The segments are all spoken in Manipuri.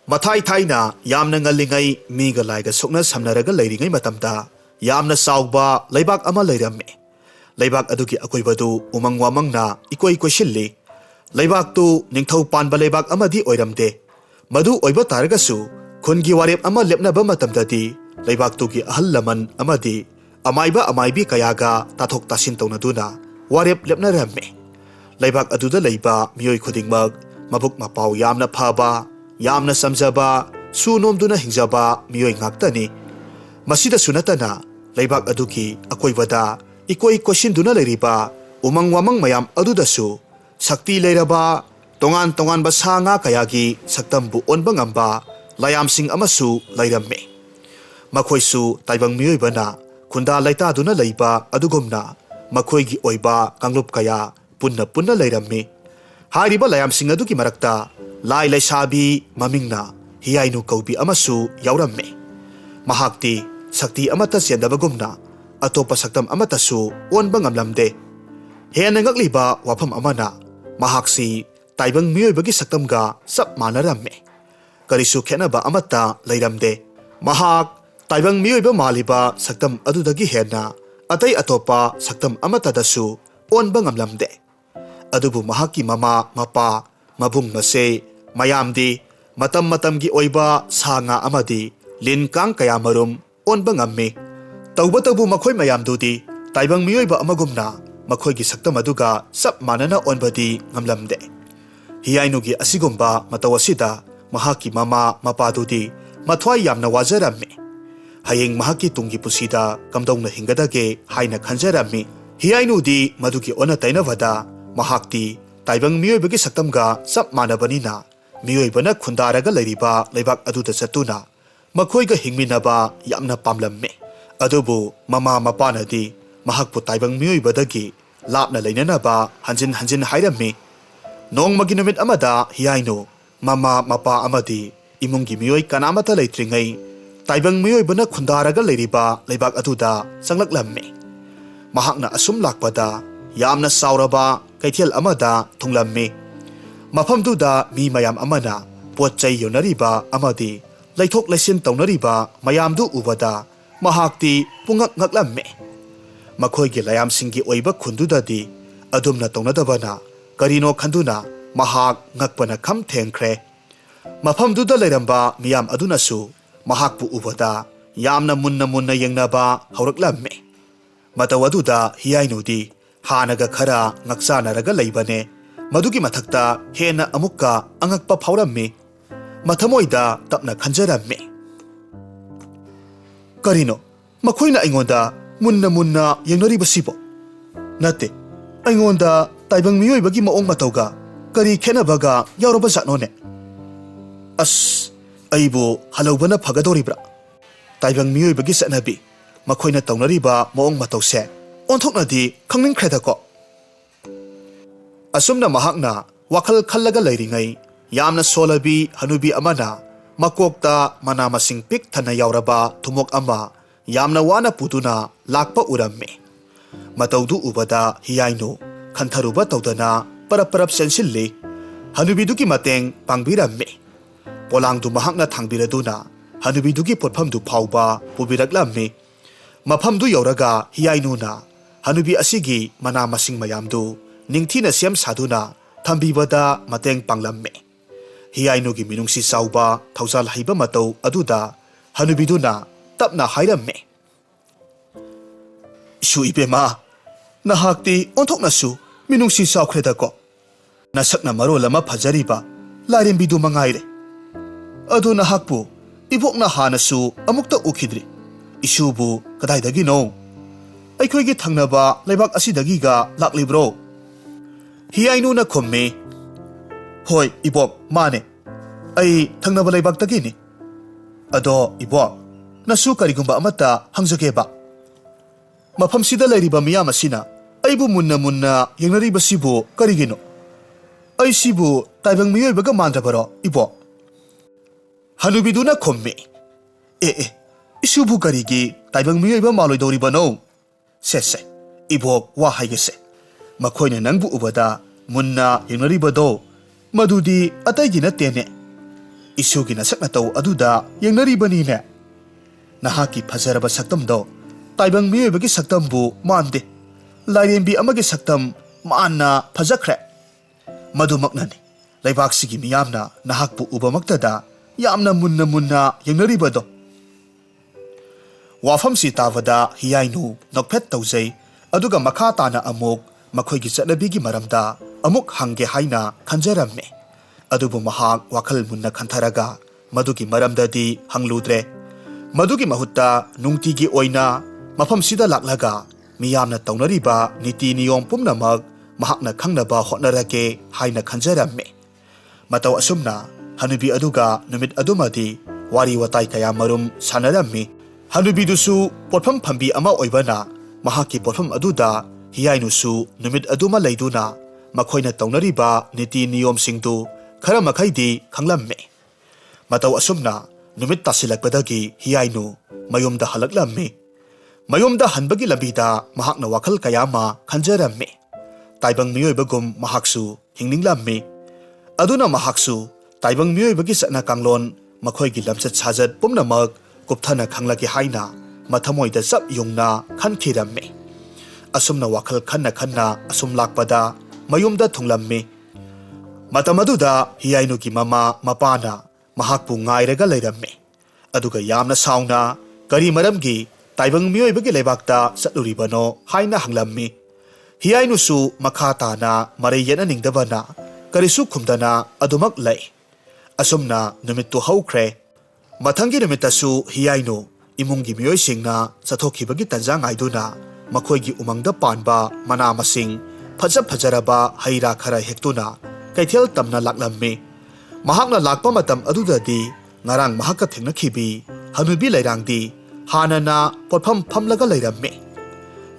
Mathai Thaina yamna ngallingai miga laiga sukna samnaraga leiringai matamda yamna sauba leibak ama leiramme leibak adugi akoibadu umang wamangna ikoi koshilli leibak tu ningthau panba leibak amadi oiramde madu oiba taragasu khungi warep ama lepnaba matamdadi leibak tugi ahal laman amadi amaiba amaibi kayaga tathok tasin taunaduna warep lepnaramme leibak aduda leiba mioi khudingmak mabuk mapau yamna phaba yamna samjaba sunomduna hingjaba mioi ngaktani masida sunatana leibak aduki akoibada ikoi koshinduna leiriba umang wamang mayam adudasu sakti leiraba tongan tongan ba sanga kayagi saktambu onba ngamba layamsing amasu leiramme makhoisu taibang mioi bana khunda laita duna leiba adugomna makhoigi oiba kanglup kaya punna punna leirammi hariba layamsing aduki marakta lai LEISHABI mamingna hiyainu kaubi amasu yauramme mahakti sakti amata siandabagumna atopa saktam amatasu onba ngamlamde hena ngakliba wafam amana mahaksi taibang miyoibagi saktamga sap manaramme karisu khenaba amata leiramde mahak taibang miyoiba maliba saktam adudagi hena atai atopa saktam amatadasu onba ngamlamde adubu mahaki mama mapa mabung mase mayamdi matam matamgi oiba sanga amadi linkang kaya marum onba ngamme tawbatabu makhoi mayamdudi taibang miyoiba amagumna makhoigi saktam aduga sap manana onbadi ngamlamde hiyainugi asigumba matawasida mahaki mama mapadudi mathwai yamna wajaramme hayeng mahaki tungi pusida kamdongna hingadage haina khanjarammi hiyainudi madugi ona tainavada mahakti taibang miyoibagi saktamga sap manabanina miyoibana khundaraga leiriba leibak aduda chatuna makhoiga hingminaba yamna pamlamme adubu mama mapanadi mahakpu taibang miyoibadagi lapna leinanaba hanjin hanjin hairammi nongmagi numit amada hiyainu mama mapa amadi imungi miyoi kanamata leitringai taibang miyoibana khundaraga leiriba leibak aduda sanglaklamme mahakna asum lakpada yamna sauraba kaithel amada thunglamme mafamduda mi mayam amana potchai yonariba amadi laithok laisin taunariba mayamdu ubada mahakti pungak ngaklamme makhoigi layam singi oiba khundudadi adumna taunadabana karino khanduna mahak ngakpana kham thengkhre mafamduda leiramba miyam adunasu mahakpu ubada yamna munna yengnaba hauраklamme matawaduda hiyainudi hanaga khara ngaksanaraga leibane madugi mathakta hena amukka angakpa phaurammi mathamoida tapna khanjaramme karino makhoina aingonda munna yengnori basibo nate aingonda taibang miyoi bagi maong matauga kari khenabaga yauraba jatnone as aibo halobana phagadoribra taibang miyoi bagi satnabi makhoina taunariba maong matause onthoknadi khangningkhredako asumna mahakna wakhal khallaga leiringai yamna solabi hanubi amana makokta mana masing pik thana yauraba thumok ama yamna wana putuna lakpa uramme mataudu ubada hiyainu khantharuba tawdana parap sensilli hanubiduki mateng pangbiramme polangdu mahakna thangbiraduna hanubidugi potphamdu phauba pubiraklamme mafamdu yauraga hiyainuna hanubi asigi mana masing mayamdu ningthina siam saduna thambibada mateng panglamme hiyainugi minungsi sauba thausal haiba matau aduda hanubiduna tapna hairamme isu ibema nahakti onthoknasu minungsi saukredako nasakna maro lama phajariba larimbidu mangaire adu nahakpu ibokna hanasu amukta ukhidri isubu kadaidagi no aikhoigi thangnaba leibak asidagiga laklibro hiyainuna khomme hoi ibok mane ai thangnaba leibak tagini ado ibok nasu karigumba amata hangjageba mafam sida leiriba miyam asina aibu munna yengnariba sibu karigino ai sibu taibang miyoibaga mandrabaro ibok hanubiduna khomme isubu karigi taibang miyoiba maloidoribano sese ibok wa haigese makhoina nangbu ubada munna yengnaribado madudi ataigi nattene ꯏꯁꯨꯒꯤ ꯅꯁꯛ ꯅꯇꯧ ꯑꯗꯨꯗ ꯌꯦꯡꯅꯔꯤꯕꯅꯤꯅꯦ ꯅꯍꯥꯛꯀꯤ ꯐꯖꯔꯕ ꯁꯛꯇꯝꯗꯣ ꯇꯥꯏꯕꯪ ꯃꯤꯑꯣꯏꯕꯒꯤ ꯁꯛꯇꯝꯕꯨ ꯃꯥꯟꯗꯦ ꯂꯥꯏꯔꯦꯝꯕꯤ ꯑꯃꯒꯤ ꯁꯛꯇꯝ ꯃꯥꯟꯅ ꯐꯖꯈ꯭ꯔꯦ ꯃꯗꯨꯃꯛꯅꯅꯤ ꯂꯩꯕꯥꯛꯁꯤꯒꯤ ꯃꯤꯌꯥꯝꯅ ꯅꯍꯥꯛꯄꯨ ꯎꯕꯃꯛꯇꯗ ꯌꯥꯝꯅ ꯃꯨꯟꯅ ꯃꯨꯟꯅ ꯌꯦꯡꯅꯔꯤꯕꯗꯣ ꯋꯥꯐꯝꯁꯤ ꯇꯥꯕꯗ ꯍꯤꯌꯥꯏꯅꯨ ꯅꯣꯛꯐꯦꯠ ꯇꯧꯖꯩ ꯑꯗꯨꯒ ꯃꯈꯥ ꯇꯥꯅ ꯑꯃꯨꯛ ꯃꯈꯣꯏꯒꯤ ꯆꯠꯅꯕꯤꯒꯤ ꯃꯔꯝꯗ ꯑꯃꯨꯛ ꯍꯪꯒꯦ ꯍꯥꯏꯅ ꯈꯟꯖꯔꯝꯃꯤ ꯑꯗꯨꯕꯨ ꯃꯍꯥꯛ ꯋꯥꯈꯜ ꯃꯨꯟꯅ ꯈꯟꯊꯔꯒ ꯃꯗꯨꯒꯤ ꯃꯔꯝꯗꯗꯤ ꯍꯪꯂꯨꯗ꯭ꯔꯦ ꯃꯗꯨꯒꯤ ꯃꯍꯨꯠꯇ ꯅꯨꯡꯇꯤꯒꯤ ꯑꯣꯏꯅ ꯃꯐꯝꯁꯤꯗ ꯂꯥꯛꯂꯒ ꯃꯤꯌꯥꯝꯅ ꯇꯧꯅꯔꯤꯕ ꯅꯤꯇꯤ ꯅꯤꯌꯣꯝ ꯄꯨꯝꯅꯃꯛ ꯃꯍꯥꯛꯅ ꯈꯪꯅꯕ ꯍꯣꯠꯅꯔꯒꯦ ꯍꯥꯏꯅ ꯈꯟꯖꯔꯝꯃꯤ ꯃꯇꯧ ꯑꯁꯨꯝꯅ ꯍꯅꯨꯕꯤ ꯑꯗꯨꯒ ꯅꯨꯃꯤꯠ ꯑꯗꯨꯃꯗꯤ ꯋꯥꯔꯤ ꯋꯥꯇꯥꯏ ꯀꯌꯥ ꯃꯔꯨꯝ ꯁꯥꯟꯅꯔꯝꯃꯤ ꯍꯅꯨꯕꯤꯗꯨꯁꯨ ꯄꯣꯠꯐꯝ ꯐꯝꯕꯤ ꯑꯃ ꯑꯣꯏꯕꯅ ꯃꯍꯥꯛꯀꯤ ꯄꯣꯠꯐꯝ ꯑꯗꯨꯗ ꯍꯤꯌꯥꯏꯅꯨꯁꯨ ꯅꯨꯃꯤꯠ ꯑꯗꯨꯃ ꯂꯩꯗꯨꯅ ꯃꯈꯣꯏꯅ ꯇꯧꯅꯔꯤꯕ ꯅꯤꯇꯤ ꯅꯤꯌꯣꯝꯁꯤꯡꯗꯨ ꯈꯔ ꯃꯈꯩꯗꯤ ꯈꯪꯂꯝꯃꯤ ꯃꯇꯧ ꯑꯁꯨꯝꯅ ꯅꯨꯃꯤꯠ ꯇꯥꯁꯤꯜꯂꯛꯄꯗꯒꯤ ꯍꯤꯌꯥꯏꯅꯨ ꯃꯌꯨꯝꯗ ꯍꯜꯂꯛꯂꯝꯃꯤ ꯃꯌꯨꯝꯗ ꯍꯟꯕꯒꯤ ꯂꯝꯕꯤꯗ ꯃꯍꯥꯛꯅ ꯋꯥꯈꯜ ꯀꯌꯥ ꯑꯃ ꯈꯟꯖꯔꯝꯃꯤ ꯇꯥꯏꯕꯪ ꯃꯤꯑꯣꯏꯕꯒꯨꯝ ꯃꯍꯥꯛꯁꯨ ꯍꯤꯡꯅꯤꯡꯂꯝꯃꯤ ꯑꯗꯨꯅ ꯃꯍꯥꯛꯁꯨ ꯇꯥꯏꯕꯪ ꯃꯤꯑꯣꯏꯕꯒꯤ ꯆꯠꯅ ꯀꯥꯡꯂꯣꯟ ꯃꯈꯣꯏꯒꯤ ꯂꯝꯆꯠ ꯁꯥꯖꯠ ꯄꯨꯝꯅꯃꯛ ꯀꯨꯞꯊꯅ ꯈꯪꯂꯒꯦ ꯍꯥꯏꯅ ꯃꯊꯃꯣꯏꯗ ꯆꯞ ꯌꯨꯡꯅ ꯈꯟꯈꯤꯔꯝꯃꯤ ꯑꯁꯨꯝꯅ ꯋꯥꯈꯜ ꯈꯟꯅ ꯈꯟꯅ ꯑꯁꯨꯝ ꯂꯥꯛꯄꯗ ꯃꯌꯨꯝꯗ ꯊꯨꯡꯂꯝꯃꯤ ꯃꯇꯝ ꯑꯗꯨꯗ ꯍꯤꯌꯥꯏꯅꯨꯒꯤ ꯃꯃꯥ ꯃꯄꯥꯅ ꯃꯍꯥꯛꯄꯨ ꯉꯥꯏꯔꯒ ꯂꯩꯔꯝꯃꯤ ꯑꯗꯨꯒ ꯌꯥꯝꯅ ꯁꯥꯎꯅ ꯀꯔꯤ ꯃꯔꯝꯒꯤ ꯇꯥꯏꯕꯪ ꯃꯤꯑꯣꯏꯕꯒꯤ ꯂꯩꯕꯥꯛꯇ ꯆꯠꯂꯨꯔꯤꯕꯅꯣ ꯍꯥꯏꯅ ꯍꯪꯂꯝꯃꯤ ꯍꯤꯌꯥꯏꯅꯨꯁꯨ ꯃꯈꯥ ꯇꯥꯅ ꯃꯔꯩ ꯌꯦꯠꯅꯅꯤꯡꯗꯕꯅ ꯀꯔꯤꯁꯨ ꯈꯨꯝꯗꯅ ꯑꯗꯨꯃꯛ ꯂꯩ ꯑꯁꯨꯝꯅ ꯅꯨꯃꯤꯠꯇꯨ ꯍꯧꯈ꯭ꯔꯦ ꯃꯊꯪꯒꯤ ꯅꯨꯃꯤꯠꯇꯁꯨ ꯍꯤꯌꯥꯏꯅꯨ ꯏꯃꯨꯡꯒꯤ ꯃꯤꯑꯣꯏꯁꯤꯡꯅ ꯆꯠꯊꯣꯛꯈꯤꯕꯒꯤ ꯇꯟꯖꯥ ꯉꯥꯏꯗꯨꯅ ꯃꯈꯣꯏꯒꯤ ꯎꯃꯪꯗ ꯄꯥꯟꯕ ꯃꯅꯥ ꯃꯁꯤꯡ ꯐꯖ ꯐꯖꯔꯕ ꯍꯩ ꯔꯥ ꯈꯔ ꯍꯦꯛꯇꯨꯅ ꯀꯩꯊꯦꯜ ꯇꯝꯅ ꯂꯥꯛꯂꯝꯃꯤ ꯃꯍꯥꯛꯅ ꯂꯥꯛꯄ ꯃꯇꯝ ꯑꯗꯨꯗꯗꯤ ꯉꯔꯥꯡ ꯃꯍꯥꯛꯀ ꯊꯦꯡꯅꯈꯤꯕꯤ ꯍꯅꯨꯕꯤ ꯂꯩꯔꯥꯡꯗꯤ ꯍꯥꯟꯅꯅ ꯄꯣꯠꯐꯝ ꯐꯝꯂꯒ ꯂꯩꯔꯝꯃꯤ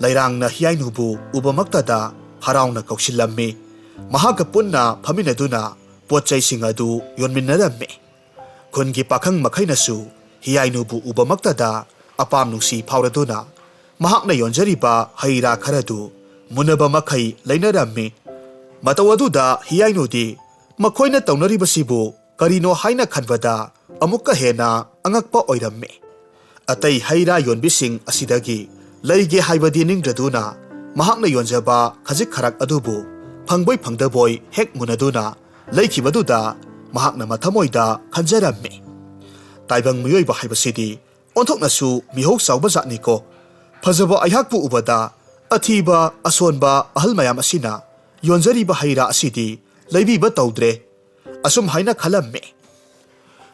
ꯂꯩꯔꯥꯡꯅ ꯍꯤꯌꯥꯏꯅꯨꯕꯨ ꯎꯕꯃꯛꯇꯗ ꯍꯔꯥꯎꯅ ꯀꯧꯁꯤꯜꯂꯝꯃꯤ ꯃꯍꯥꯛꯀ ꯄꯨꯟꯅ ꯐꯝꯃꯤꯟꯅꯗꯨꯅ ꯄꯣꯠ ꯆꯩꯁꯤꯡ ꯑꯗꯨ ꯌꯣꯟꯃꯤꯟꯅꯔꯝꯃꯤ ꯈꯨꯟꯒꯤ ꯄꯥꯈꯪ ꯃꯈꯩꯅꯁꯨ ꯍꯤꯌꯥꯏꯅꯨꯕꯨ ꯎꯕꯃꯛꯇꯗ ꯑꯄꯥꯝ ꯅꯨꯡꯁꯤ ꯐꯥꯎꯔꯗꯨꯅ ꯃꯍꯥꯛꯅ ꯌꯣꯟꯖꯔꯤꯕ ꯍꯩ ꯔꯥ ꯈꯔꯗꯨ ꯃꯨꯟꯅꯕ ꯃꯈꯩ ꯂꯩꯅꯔꯝꯃꯤ ꯃꯇꯧ ꯑꯗꯨꯗ ꯍꯤꯌꯥꯏꯅꯨꯗꯤ ꯃꯈꯣꯏꯅ ꯇꯧꯅꯔꯤꯕꯁꯤꯕꯨ ꯀꯔꯤꯅꯣ ꯍꯥꯏꯅ ꯈꯟꯕꯗ ꯑꯃꯨꯛꯀ ꯍꯦꯟꯅ ꯑꯉꯛꯄ ꯑꯣꯏꯔꯝꯃꯤ ꯑꯇꯩ ꯍꯩ ꯔꯥ ꯌꯣꯟꯕꯤꯁꯤꯡ ꯑꯁꯤꯗꯒꯤ ꯂꯩꯒꯦ ꯍꯥꯏꯕꯗꯤ ꯅꯤꯡꯗ꯭ꯔꯗꯨꯅ ꯃꯍꯥꯛꯅ ꯌꯣꯟꯖꯕ ꯈꯖꯤꯛ ꯈꯔꯛ ꯑꯗꯨꯕꯨ ꯐꯪꯕꯣꯏ ꯐꯪꯗꯕꯣꯏ ꯍꯦꯛ ꯃꯨꯟꯅꯗꯨꯅ ꯂꯩꯈꯤꯕꯗꯨꯗ ꯃꯍꯥꯛꯅ ꯃꯊꯃꯣꯏꯗ ꯈꯟꯖꯔꯝꯃꯤ ꯇꯥꯏꯕꯪ ꯃꯤꯑꯣꯏꯕ ꯍꯥꯏꯕꯁꯤꯗꯤ ꯑꯣꯟꯊꯣꯛꯅꯁꯨ ꯃꯤꯍꯧ ꯆꯥꯎꯕ ꯖꯥꯠꯅꯤꯀꯣ ꯐꯖꯕ ꯑꯩꯍꯥꯛꯄꯨ ꯎꯕꯗ ꯑꯊꯤꯕ ꯑꯁꯣꯟꯕ ꯑꯍꯜ ꯃꯌꯥꯝ ꯑꯁꯤꯅ ꯌꯣꯟꯖꯔꯤꯕ ꯍꯩ ꯔꯥ ꯑꯁꯤꯗꯤ ꯂꯩꯕꯤꯕ ꯇꯧꯗ꯭ꯔꯦ ꯑꯁꯨꯝ ꯍꯥꯏꯅ ꯈꯜꯂꯝꯃꯤ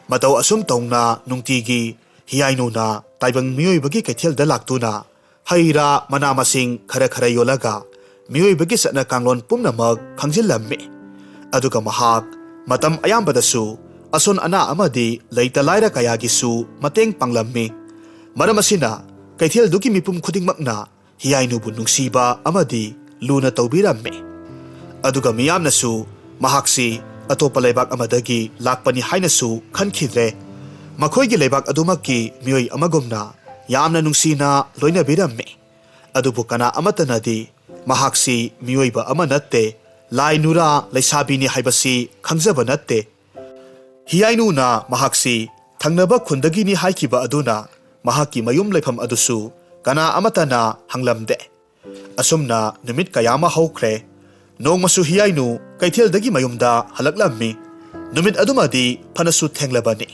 ꯃꯇꯧ ꯑꯁꯨꯝ ꯇꯧꯅ ꯅꯨꯡꯇꯤꯒꯤ ꯍꯤꯌꯥꯏꯅꯨꯅ ꯇꯥꯏꯕꯪ ꯃꯤꯑꯣꯏꯕꯒꯤ ꯀꯩꯊꯦꯜꯗ ꯂꯥꯛꯇꯨꯅ ꯍꯩ ꯔꯥ ꯃꯅꯥ ꯃꯁꯤꯡ ꯈꯔ ꯈꯔ ꯌꯣꯜꯂꯒ ꯃꯤꯑꯣꯏꯕꯒꯤ ꯆꯠꯅ ꯀꯥꯡꯂꯣꯟ ꯄꯨꯝꯅꯃꯛ ꯈꯪꯖꯤꯜꯂꯝꯃꯤ ꯑꯗꯨꯒ ꯃꯍꯥꯛ ꯃꯇꯝ ꯑꯌꯥꯝꯕꯗꯁꯨ ꯑꯁꯣꯟ ꯑꯅꯥ ꯑꯃꯗꯤ ꯂꯩꯇ ꯂꯥꯏꯔ ꯀꯌꯥꯒꯤꯁꯨ ꯃꯇꯦꯡ ꯄꯥꯡꯂꯝꯃꯤ ꯃꯔꯝ ꯑꯁꯤꯅ ꯀꯩꯊꯦꯜꯗꯨꯒꯤ ꯃꯤꯄꯨꯝ ꯈꯨꯗꯤꯡꯃꯛꯅ ꯍꯤꯌꯥꯏꯅꯨꯕꯨ ꯅꯨꯡꯁꯤꯕ ꯑꯃꯗꯤ ꯂꯨꯅ ꯇꯧꯕꯤꯔꯝꯃꯤ ꯑꯗꯨꯒ ꯃꯤꯌꯥꯝꯅꯁꯨ ꯃꯍꯥꯛꯁꯤ ꯑꯇꯣꯞꯄ ꯂꯩꯕꯥꯛ ꯑꯃꯗꯒꯤ ꯂꯥꯛꯄꯅꯤ ꯍꯥꯏꯅꯁꯨ ꯈꯟꯈꯤꯗ꯭ꯔꯦ ꯃꯈꯣꯏꯒꯤ ꯂꯩꯕꯥꯛ ꯑꯗꯨꯃꯛꯀꯤ ꯃꯤꯑꯣꯏ ꯑꯃꯒꯨꯝꯅ ꯌꯥꯝꯅ ꯅꯨꯡꯁꯤꯅ ꯂꯣꯏꯅꯕꯤꯔꯝꯃꯤ ꯑꯗꯨꯕꯨ ꯀꯅꯥ ꯑꯃꯠꯇꯅꯗꯤ ꯃꯍꯥꯛꯁꯤ ꯃꯤꯑꯣꯏꯕ ꯑꯃ ꯅꯠꯇꯦ ꯂꯥꯏ ꯅꯨꯔꯥ ꯂꯩꯁꯥꯕꯤꯅꯤ ꯍꯥꯏꯕꯁꯤ ꯈꯪꯖꯕ ꯅꯠꯇꯦ ꯍꯤꯌꯥꯏꯅꯨꯅ ꯃꯍꯥꯛꯁꯤ ꯊꯪꯅꯕ ꯈꯨꯟꯗꯒꯤꯅꯤ ꯍꯥꯏꯈꯤꯕ ꯑꯗꯨꯅ ꯃꯍꯥꯛꯀꯤ ꯃꯌꯨꯝ ꯂꯩꯐꯝ ꯑꯗꯨꯁꯨ ꯀꯅꯥ ꯑꯃꯠꯇꯅ ꯍꯪꯂꯝꯗꯦ ꯑꯁꯨꯝꯅ ꯅꯨꯃꯤꯠ ꯀꯌꯥ ꯑꯃ ꯍꯧꯈ꯭ꯔꯦ ꯅꯣꯡꯃꯁꯨ ꯍꯤꯌꯥꯏꯅꯨ ꯀꯩꯊꯦꯜꯗꯒꯤ ꯃꯌꯨꯝꯗ ꯍꯜꯂꯛꯂꯝꯃꯤ ꯅꯨꯃꯤꯠ ꯑꯗꯨꯃꯗꯤ ꯐꯅꯁꯨ ꯊꯦꯡꯂꯕꯅꯤ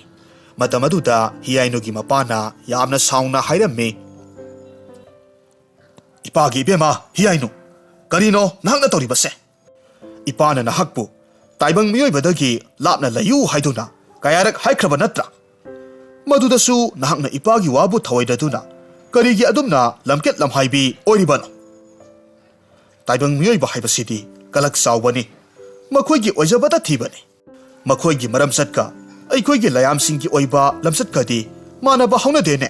ꯃꯇꯝ ꯑꯗꯨꯗ ꯍꯤꯌꯥꯏꯅꯨꯒꯤ ꯃꯄꯥꯅ ꯌꯥꯝꯅ ꯁꯥꯎꯅ ꯍꯥꯏꯔꯝꯃꯤ ꯏꯄꯥꯒꯤ ꯏꯕꯦꯝꯃ ꯍꯤꯌꯥꯏꯅꯨ ꯀꯔꯤꯅꯣ ꯅꯍꯥꯛꯅ ꯇꯧꯔꯤꯕꯁꯦ ꯏꯄꯥꯅ ꯅꯍꯥꯛꯄꯨ ꯇꯥꯏꯕꯪ ꯃꯤꯑꯣꯏꯕꯗꯒꯤ ꯂꯥꯞꯅ ꯂꯩꯌꯨ ꯍꯥꯏꯗꯨꯅ ꯀꯌꯥꯔꯛ ꯍꯥꯏꯈ꯭ꯔꯕ ꯅꯠꯇ꯭ꯔꯥ ꯃꯗꯨꯗꯁꯨ ꯅꯍꯥꯛꯅ ꯏꯄꯥꯒꯤ ꯋꯥꯕꯨ ꯊꯑꯣꯏꯗꯗꯨꯅ ꯀꯔꯤꯒꯤ ꯑꯗꯨꯝꯅ ꯂꯝꯀꯦꯠ ꯂꯝꯍꯥꯏꯕꯤ ꯑꯣꯏꯔꯤꯕꯅꯣ ꯇꯥꯏꯕꯪ ꯃꯤꯑꯣꯏꯕ ꯍꯥꯏꯕꯁꯤꯗꯤ ꯀꯂꯛ ꯆꯥꯎꯕꯅꯤ ꯃꯈꯣꯏꯒꯤ ꯑꯣꯏꯖꯕꯇ ꯊꯤꯕꯅꯤ ꯃꯈꯣꯏꯒꯤ ꯃꯔꯝꯆꯠꯀ ꯑꯩꯈꯣꯏꯒꯤ ꯂꯌꯥꯝꯁꯤꯡꯒꯤ ꯑꯣꯏꯕ ꯂꯝꯆꯠꯀꯗꯤ ꯃꯥꯟꯅꯕ ꯍꯧꯅꯗꯦꯅꯦ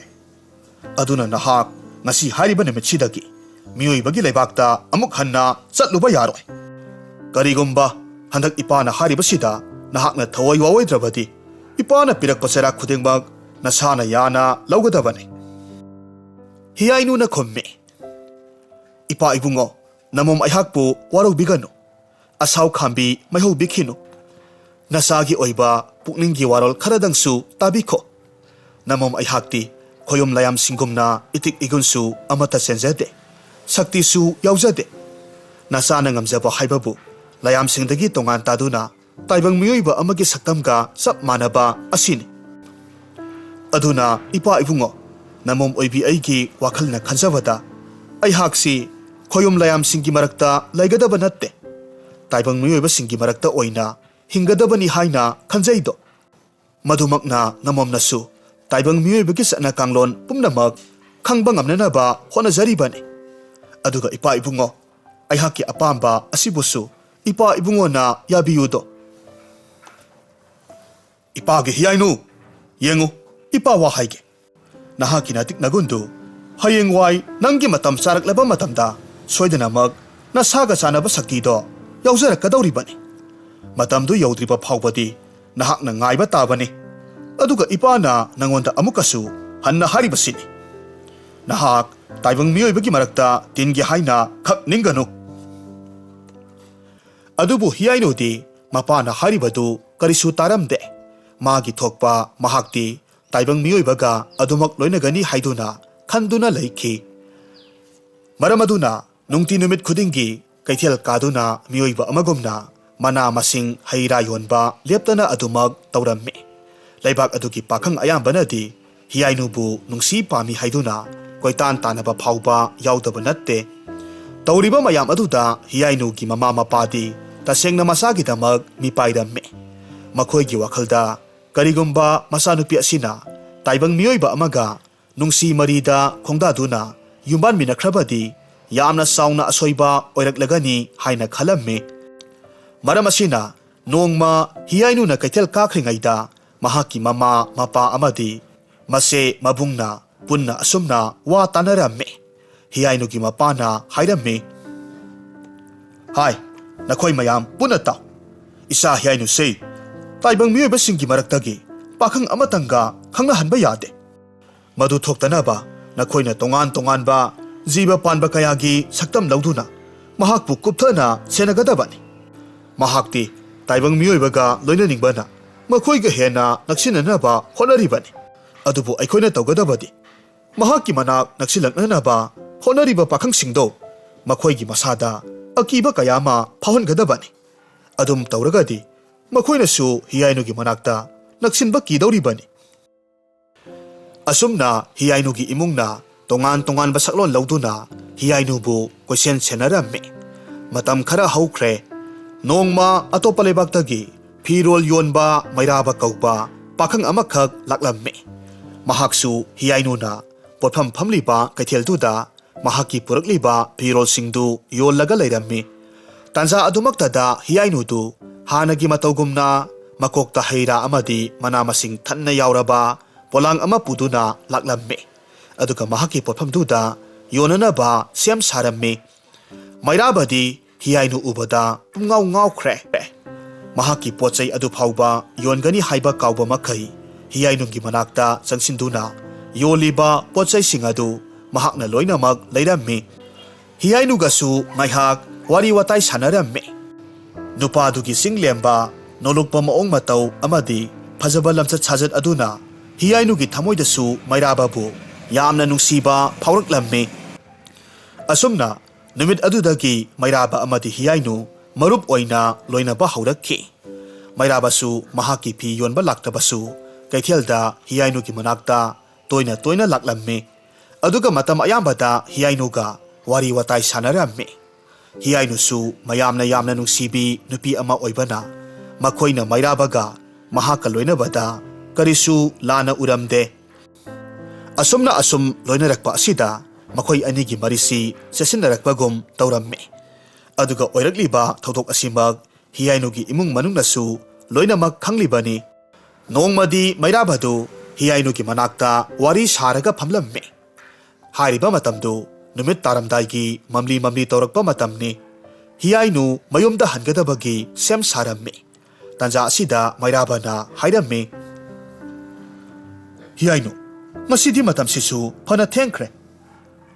ꯑꯗꯨꯅ ꯅꯍꯥꯛ ꯉꯁꯤ ꯍꯥꯏꯔꯤꯕ ꯅꯨꯃꯤꯠꯁꯤꯗꯒꯤ ꯃꯤꯑꯣꯏꯕꯒꯤ ꯂꯩꯕꯥꯛꯇ ꯑꯃꯨꯛ ꯍꯟꯅ ꯆꯠꯂꯨꯕ ꯌꯥꯔꯣꯏ ꯀꯔꯤꯒꯨꯝꯕ ꯍꯟꯗꯛ ꯏꯄꯥꯅ ꯍꯥꯏꯔꯤꯕꯁꯤꯗ ꯅꯍꯥꯛꯅ ꯊꯋꯥꯏ ꯋꯥꯑꯣꯏꯗ꯭ꯔꯕꯗꯤ ꯏꯄꯥꯅ ꯄꯤꯔꯛꯄ ꯆꯩꯔꯥꯛ ꯈꯨꯗꯤꯡꯃꯛ ꯅꯁꯥꯅ ꯌꯥꯅ ꯂꯧꯒꯗꯕꯅꯤ ꯍꯤꯌꯥꯏꯅꯨꯅ ꯈꯨꯝꯃꯤ ꯏꯄꯥ ꯏꯕꯨꯡꯉꯣ ꯅꯃꯣꯝ ꯑꯩꯍꯥꯛꯄꯨ ꯋꯥꯔꯧꯕꯤꯒꯅꯨ ꯑꯁꯥꯎ ꯈꯥꯝꯕꯤ ꯃꯩꯍꯧꯕꯤꯈꯤꯅꯨ Nasagi oiba pukninggi warol kharadangsu tabikho. Namom aihakti khoyom layam singumna itik igunsu amata senjade. Sakti su yaujade. Nasana ngamjaba haibabu layam singdagi tongan taduna taibang miyoiba amagi saktamga sap manaba asini. Aduna ipa ibungo namom oibi aigi wakhalna khanjabada aihaksi khoyom layam singi marakta laigadaba natte. Taibang miyoiba singi marakta oina hingadabani haina khanjaido. Madumakna namomnasu taibang miyoibagi satna kanglon pumnamak khangba ngamnanaba honajaribani. Aduga ipa ibungo aihaki apamba asibusu ipa ibungo na yabiyudo. Ipagi hiyainu yengu ipa wa haige. Nahaki natik nagundu hayengwai nangi matam saraklaba matamda soidanamak nasaga sanaba saktido yaujarakadawribani. Matamdu yaudriba phawbadi nahakna ngaiba tabani. Aduga ipana nangonda amukasu hanna haribasini. Nahak taibang miyoibagi marakta tingi haina khak ninganu. Adubu hiyainudi mapana haribadu karisu taramde. Magi thokpa mahakti taibang miyoibaga adumak loinagani haiduna khanduna laiki. Maramaduna nungti numit khudingi kaithel kaduna miyoiba amagumna mana masing haira yonba leptana adumak taurammi. Laibak aduki pakhang ayambanadi hiyainubu nungsi pami haiduna koitan tanaba phawba yaudaba natte. Tauriba mayam aduda hiyainugi mama mapadi tasengna masagidamak mipairammi. Makhoigi wakhalda karigumba masanupi asina taibang miyoiba amaga nungsi marida khongdaduna yumban minakrabadi yamna sauna asoiba oiraklagani haina khalammi. Maram asina nongma hiyainuna kaithel kakhringaida mahaki mama mapa amadi mase mabungna punna asumna wa tanaramme. Hiyainugi mapana hairammi. Hai nakhoi mayam punna taw. Isa hiyainu sei taibang miyoiba singi maraktagi pakhang amatanga khangnahanba yade. Madu thoktanaba nakhoina tongan tonganba jiba panba kayagi saktam lauduna mahakpu kupthana senagadabani. Mahakti taibang miyoibaga loinaningbana makhoiga hena naksinanaba honaribani. Adubu aikhoina tawgadabadi mahakki manak naksilaknanaba honariba pakhangsingdo makhoigi masada akiba kayama phahongadabani. Adum tawragadi makhoinasu hiyainugi manakta naksinba kidawribani. Asumna hiyainugi imungna tongan tongan basaklon lauduna hiyainubu koisen senaramme. Matam khara haukhre nongma atopa lebaktagi firol yonba mairaba kauba pakhang amakhak laklamme. Mahaksu hiyainuna potpham phamliba kaithelduda mahaki purakliba firol singdu yollaga leirammi. Tanza adumaktada hiyainudu hanagi matawgumna makokta heira amadi manamasing thanna yauraba polang ama puduna laklamme. Aduga mahaki potphamduda yonanaba sem sarammi. Mairabadi hiyainu ubada pumngau ngaukhre. Mahaki pochai adu phawba yongani haiba kauba makai hiyainugi manakta changsinduna yoliba pochai singadu mahakna loinamak leirammi. Hiyainugasu ngaihak wari watai sanaramme. Nupadugi singlemba nolokpa maong mataw amadi phajaba lamchat sajat aduna hiyainugi thamoidasu mairababu yamna nungsiba phawraklamme. Asumna numit adudagi mairaba amadi hiyainu marup oina loinaba haurakki. Mairabasu mahaki phi yonba laktabasu kaithelda hiyainugi manakta toina toina laklamme. Aduga matam ayambada hiyainuga wari watai sanaramme. Hiyainusu mayamna yamna nungsibi nupi ama oibana makhoina mairabaga mahaka loinabada karisu lana uramde. Asumna asum loinarakpa asida makhoi anigi marisi sesinnarakpagum tawramme. Aduga oirakliba thawdok asimak hiyainugi imung manungnasu loinamak khanglibani. Nongmadi mairabadu hiyainugi manakta wari saraga phamlamme. Hairiba matamdu numit taramdaigi mamli mamli tawrakpa matamni. Hiyainu mayumda hangadabagi sem saramme. Tanja asida mairabana hairamme. Hiyainu masidi matam sisu phana thengkhre.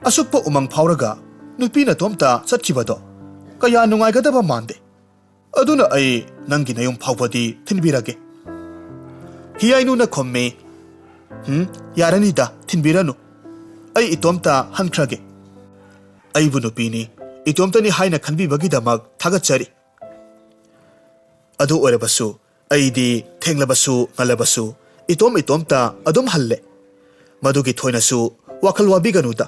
Asukpa umang phawraga nupina tomta chatkibado kaya nungaigadaba mande. Aduna ai ꯅꯪꯒꯤ ꯅꯌꯨꯝ ꯐꯥꯎꯕꯗꯤ ꯊꯤꯟꯕꯤꯔꯒꯦ ꯍꯤꯌꯥꯏꯅꯨꯅ ꯈꯨꯝꯃꯤ ꯌꯥꯔꯅꯤꯗ ꯊꯤꯟꯕꯤꯔꯅꯨ ꯑꯩ ꯏꯇꯣꯝꯇ ꯍꯟꯈ꯭ꯔꯒꯦ ꯑꯩꯕꯨ ꯅꯨꯄꯤꯅꯤ ꯏꯇꯣꯝꯇꯅꯤ ꯍꯥꯏꯅ ꯈꯟꯕꯤꯕꯒꯤꯗꯃꯛ ꯊꯥꯒꯠꯆꯔꯤ ꯑꯗꯨ ꯑꯣꯏꯔꯕꯁꯨ ꯑꯩꯗꯤ ꯊꯦꯡꯂꯕꯁꯨ ꯉꯜꯂꯕꯁꯨ ꯏꯇꯣꯝꯇ ꯑꯗꯨꯝ ꯍꯜꯂꯦ ꯃꯗꯨꯒꯤ ꯊꯣꯏꯅꯁꯨ ꯋꯥꯈꯜ ꯋꯥꯕꯤꯒꯅꯨꯗ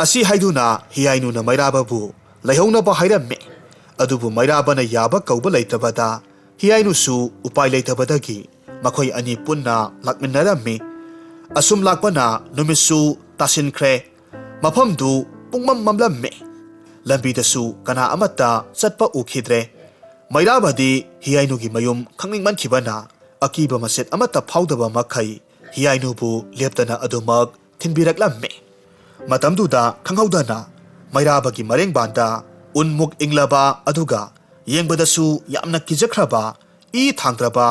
ꯑꯁꯤ ꯍꯥꯏꯗꯨꯅ ꯍꯤꯌꯥꯏꯅꯨꯅ ꯃꯩꯔꯥꯕꯕꯨ ꯂꯩꯍꯧꯅꯕ ꯍꯥꯏꯔꯝꯃꯤ ꯑꯗꯨꯕꯨ ꯃꯩꯔꯥꯕꯅ ꯌꯥꯕ ꯀꯧꯕ ꯂꯩꯇꯕꯗ ꯍꯤꯌꯥꯏꯅꯨꯁꯨ ꯎꯄꯥꯏ ꯂꯩꯇꯕꯗꯒꯤ ꯃꯈꯣꯏ ꯑꯅꯤ ꯄꯨꯟꯅ ꯂꯥꯛꯃꯤꯟꯅꯔꯝꯃꯤ ꯑꯁꯨꯝ ꯂꯥꯛꯄꯅ ꯅꯨꯃꯤꯠꯁꯨ ꯇꯥꯁꯤꯟꯈ꯭ꯔꯦ ꯃꯐꯝꯗꯨ ꯄꯨꯡꯃꯝ ꯃꯝꯂꯝꯃꯤ ꯂꯝꯕꯤꯗꯁꯨ ꯀꯅꯥ ꯑꯃꯠꯇ ꯆꯠꯄ ꯎꯈꯤꯗ꯭ꯔꯦ ꯃꯩꯔꯥꯕꯗꯤ ꯍꯤꯌꯥꯏꯅꯨꯒꯤ ꯃꯌꯨꯝ ꯈꯪꯅꯤꯡꯃꯟꯈꯤꯕꯅ ꯑꯀꯤꯕ ꯃꯁꯦꯠ ꯑꯃꯠꯇ ꯐꯥꯎꯗꯕ ꯃꯈꯩ ꯍꯤꯌꯥꯏꯅꯨꯕꯨ ꯂꯦꯞꯇꯅ ꯑꯗꯨꯃꯛ ꯊꯤꯟꯕꯤꯔꯛꯂꯝꯃꯤ ꯃꯇꯝꯗꯨꯗ ꯈꯪꯍꯧꯗꯅ ꯃꯩꯔꯥꯕꯒꯤ ꯃꯔꯦꯡꯕꯥꯟꯗ ꯎꯟꯃꯨꯛ ꯏꯪꯂꯕ ꯑꯗꯨꯒ ꯌꯦꯡꯕꯗꯁꯨ ꯌꯥꯝꯅ ꯀꯤꯖꯈ꯭ꯔꯕ ꯏ ꯊꯥꯡꯗ꯭ꯔꯕ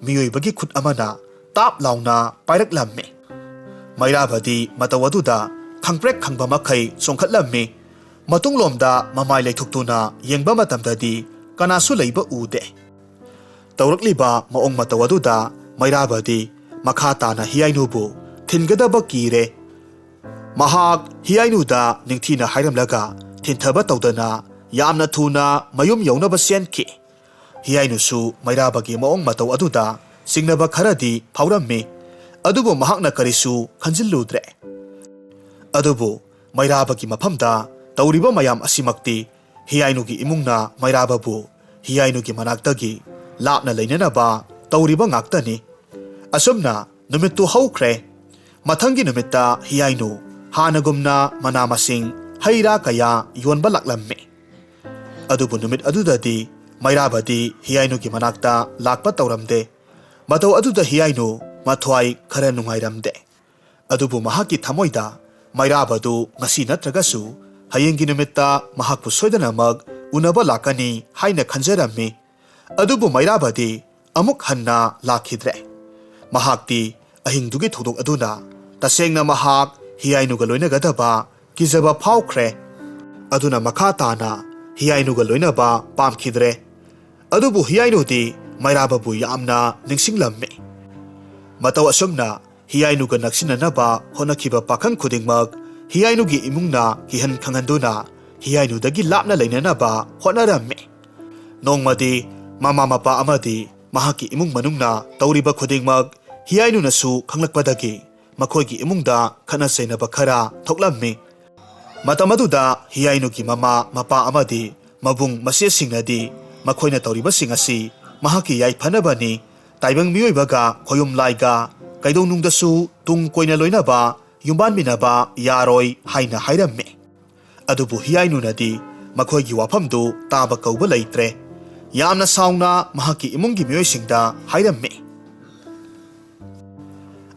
ꯃꯤꯑꯣꯏꯕꯒꯤ ꯈꯨꯠ ꯑꯃꯅ ꯇꯥꯞ ꯂꯥꯎꯅ ꯄꯥꯏꯔꯛꯂꯝꯃꯤ ꯃꯩꯔꯥꯕꯗꯤ ꯃꯇꯧ ꯑꯗꯨꯗ ꯈꯪꯄ꯭ꯔꯦꯛ ꯈꯪꯕ ꯃꯈꯩ ꯆꯣꯡꯈꯠꯂꯝꯃꯤ ꯃꯇꯨꯡꯂꯣꯝꯗ ꯃꯃꯥꯏ ꯂꯩꯊꯣꯛꯇꯨꯅ ꯌꯦꯡꯕ ꯃꯇꯝꯗꯗꯤ ꯀꯅꯥꯁꯨ ꯂꯩꯕ ꯎꯗꯦ ꯇꯧꯔꯛꯂꯤꯕ ꯃꯑꯣꯡ ꯃꯇꯧ ꯑꯗꯨꯗ ꯃꯩꯔꯥꯕꯗꯤ ꯃꯈꯥ ꯇꯥꯅ ꯍꯤꯌꯥꯏꯅꯨꯕꯨ ꯊꯤꯟꯒꯗꯕ ꯀꯤꯔꯦ ꯃꯍꯥꯛ ꯍꯤꯌꯥꯏꯅꯨꯗ ꯅꯤꯡꯊꯤꯅ ꯍꯥꯏꯔꯝꯂꯒ ꯊꯤꯟꯊꯕ ꯇꯧꯗꯅ ꯌꯥꯝꯅ ꯊꯨꯅ ꯃꯌꯨꯝ ꯌꯧꯅꯕ ꯆꯦꯟꯈꯤ ꯍꯤꯌꯥꯏꯅꯨꯁꯨ ꯃꯩꯔꯥꯕꯒꯤ ꯃꯑꯣꯡ ꯃꯇꯧ ꯑꯗꯨꯗ ꯆꯤꯡꯅꯕ ꯈꯔꯗꯤ ꯐꯥꯎꯔꯝꯃꯤ ꯑꯗꯨꯕꯨ ꯃꯍꯥꯛꯅ ꯀꯔꯤꯁꯨ ꯈꯟꯖꯤꯜꯂꯨꯗ꯭ꯔꯦ ꯑꯗꯨꯕꯨ ꯃꯩꯔꯥꯕꯒꯤ ꯃꯐꯝꯗ ꯇꯧꯔꯤꯕ ꯃꯌꯥꯝ ꯑꯁꯤꯃꯛꯇꯤ ꯍꯤꯌꯥꯏꯅꯨꯒꯤ ꯏꯃꯨꯡꯅ ꯃꯩꯔꯥꯕꯕꯨ ꯍꯤꯌꯥꯏꯅꯨꯒꯤ ꯃꯅꯥꯛꯇꯒꯤ ꯂꯥꯞꯅ ꯂꯩꯅꯅꯕ ꯇꯧꯔꯤꯕ ꯉꯥꯛꯇꯅꯤ ꯑꯁꯨꯝꯅ ꯅꯨꯃꯤꯠꯇꯨ ꯍꯧꯈ꯭ꯔꯦ ꯃꯊꯪꯒꯤ ꯅꯨꯃꯤꯠꯇ ꯍꯤꯌꯥꯏꯅꯨ ꯍꯥꯟꯅꯒꯨꯝꯅ ꯃꯅꯥ ꯃꯁꯤꯡ ꯍꯩ ꯔꯥ ꯀꯌꯥ ꯌꯣꯟꯕ ꯂꯥꯛꯂꯝꯃꯤ ꯑꯗꯨꯕꯨ ꯅꯨꯃꯤꯠ ꯑꯗꯨꯗꯗꯤ ꯃꯩꯔꯥꯕꯗꯤ ꯍꯤꯌꯥꯏꯅꯨꯒꯤ ꯃꯅꯥꯛꯇ ꯂꯥꯛꯄ ꯇꯧꯔꯝꯗꯦ ꯃꯇꯧ ꯑꯗꯨꯗ ꯍꯤꯌꯥꯏꯅꯨ ꯃꯊ꯭ꯋꯥꯏ ꯈꯔ ꯅꯨꯡꯉꯥꯏꯔꯝꯗꯦ ꯑꯗꯨꯕꯨ ꯃꯍꯥꯛꯀꯤ ꯊꯃꯣꯏꯗ ꯃꯩꯔꯥꯕꯗꯨ ꯉꯁꯤ ꯅꯠꯇ꯭ꯔꯒꯁꯨ ꯍꯌꯦꯡꯒꯤ ꯅꯨꯃꯤꯠꯇ ꯃꯍꯥꯛꯄꯨ ꯁꯣꯏꯗꯅꯃꯛ ꯎꯅꯕ ꯂꯥꯛꯀꯅꯤ ꯍꯥꯏꯅ ꯈꯟꯖꯔꯝꯃꯤ ꯑꯗꯨꯕꯨ ꯃꯩꯔꯥꯕꯗꯤ ꯑꯃꯨꯛ ꯍꯟꯅ ꯂꯥꯛꯈꯤꯗ꯭ꯔꯦ ꯃꯍꯥꯛꯇꯤ ꯑꯍꯤꯡꯗꯨꯒꯤ ꯊꯧꯗꯣꯛ ꯑꯗꯨꯅ ꯇꯁꯦꯡꯅ ꯃꯍꯥꯛ ꯍꯤꯌꯥꯏꯅꯨꯒ ꯂꯣꯏꯅꯒꯗꯕ ꯀꯤꯖꯕ ꯐꯥꯎꯈ꯭ꯔꯦ ꯑꯗꯨꯅ ꯃꯈꯥ ꯇꯥꯅ ꯍꯤꯌꯥꯏꯅꯨꯒ ꯂꯣꯏꯅꯕ ꯄꯥꯝꯈꯤꯗ꯭ꯔꯦ ꯑꯗꯨꯕꯨ ꯍꯤꯌꯥꯏꯅꯨꯗꯤ ꯃꯩꯔꯥꯕꯕꯨ ꯌꯥꯝꯅ ꯅꯤꯡꯁꯤꯡꯂꯝꯃꯤ ꯃꯇꯧ ꯑꯁꯨꯝꯅ ꯍꯤꯌꯥꯏꯅꯨꯒ ꯅꯛꯁꯤꯟꯅꯅꯕ ꯍꯣꯠꯅꯈꯤꯕ ꯄꯥꯈꯪ ꯈꯨꯗꯤꯡꯃꯛ ꯍꯤꯌꯥꯏꯅꯨꯒꯤ ꯏꯃꯨꯡꯅ ꯀꯤꯍꯟ ꯈꯪꯍꯟꯗꯨꯅ ꯍꯤꯌꯥꯏꯅꯨꯗꯒꯤ ꯂꯥꯞꯅ ꯂꯩꯅꯅꯕ ꯍꯣꯠꯅꯔꯝꯃꯤ ꯅꯣꯡꯃꯗꯤ ꯃꯃꯥ ꯃꯄꯥ ꯑꯃꯗꯤ ꯃꯍꯥꯛꯀꯤ ꯏꯃꯨꯡ ꯃꯅꯨꯡꯅ ꯇꯧꯔꯤꯕ ꯈꯨꯗꯤꯡꯃꯛ ꯍꯤꯌꯥꯏꯅꯨꯅꯁꯨ ꯈꯪꯂꯛꯄꯗꯒꯤ ꯃꯈꯣꯏꯒꯤ ꯏꯃꯨꯡꯗ ꯈꯠꯅ ꯆꯩꯅꯕ ꯈꯔ ꯊꯣꯛꯂꯝꯃꯤ ꯃꯇꯝ ꯑꯗꯨꯗ ꯍꯤꯌꯥꯏꯅꯨꯒꯤ ꯃꯃꯥ ꯃꯄꯥ ꯑꯃꯗꯤ ꯃꯕꯨꯡ ꯃꯆꯦꯁꯤꯡꯅꯗꯤ ꯃꯈꯣꯏꯅ ꯇꯧꯔꯤꯕꯁꯤꯡ ꯑꯁꯤ ꯃꯍꯥꯛꯀꯤ ꯌꯥꯏꯐꯅꯕꯅꯤ ꯇꯥꯏꯕꯪ ꯃꯤꯑꯣꯏꯕꯒ ꯈꯣꯌꯨꯝ ꯂꯥꯏꯒ ꯀꯩꯗꯧꯅꯨꯡꯗꯁꯨ ꯇꯨꯡ ꯀꯣꯏꯅ ꯂꯣꯏꯅꯕ ꯌꯨꯝꯕꯥꯟꯃꯤꯟꯅꯕ ꯌꯥꯔꯣꯏ ꯍꯥꯏꯅ ꯍꯥꯏꯔꯝꯃꯤ ꯑꯗꯨꯕꯨ ꯍꯤꯌꯥꯏꯅꯨꯅꯗꯤ ꯃꯈꯣꯏꯒꯤ ꯋꯥꯐꯝꯗꯨ ꯇꯥꯕ ꯀꯧꯕ ꯂꯩꯇ꯭ꯔꯦ ꯌꯥꯝꯅ ꯁꯥꯎꯅ ꯃꯍꯥꯛꯀꯤ ꯏꯃꯨꯡꯒꯤ ꯃꯤꯑꯣꯏꯁꯤꯡꯗ ꯍꯥꯏꯔꯝꯃꯤ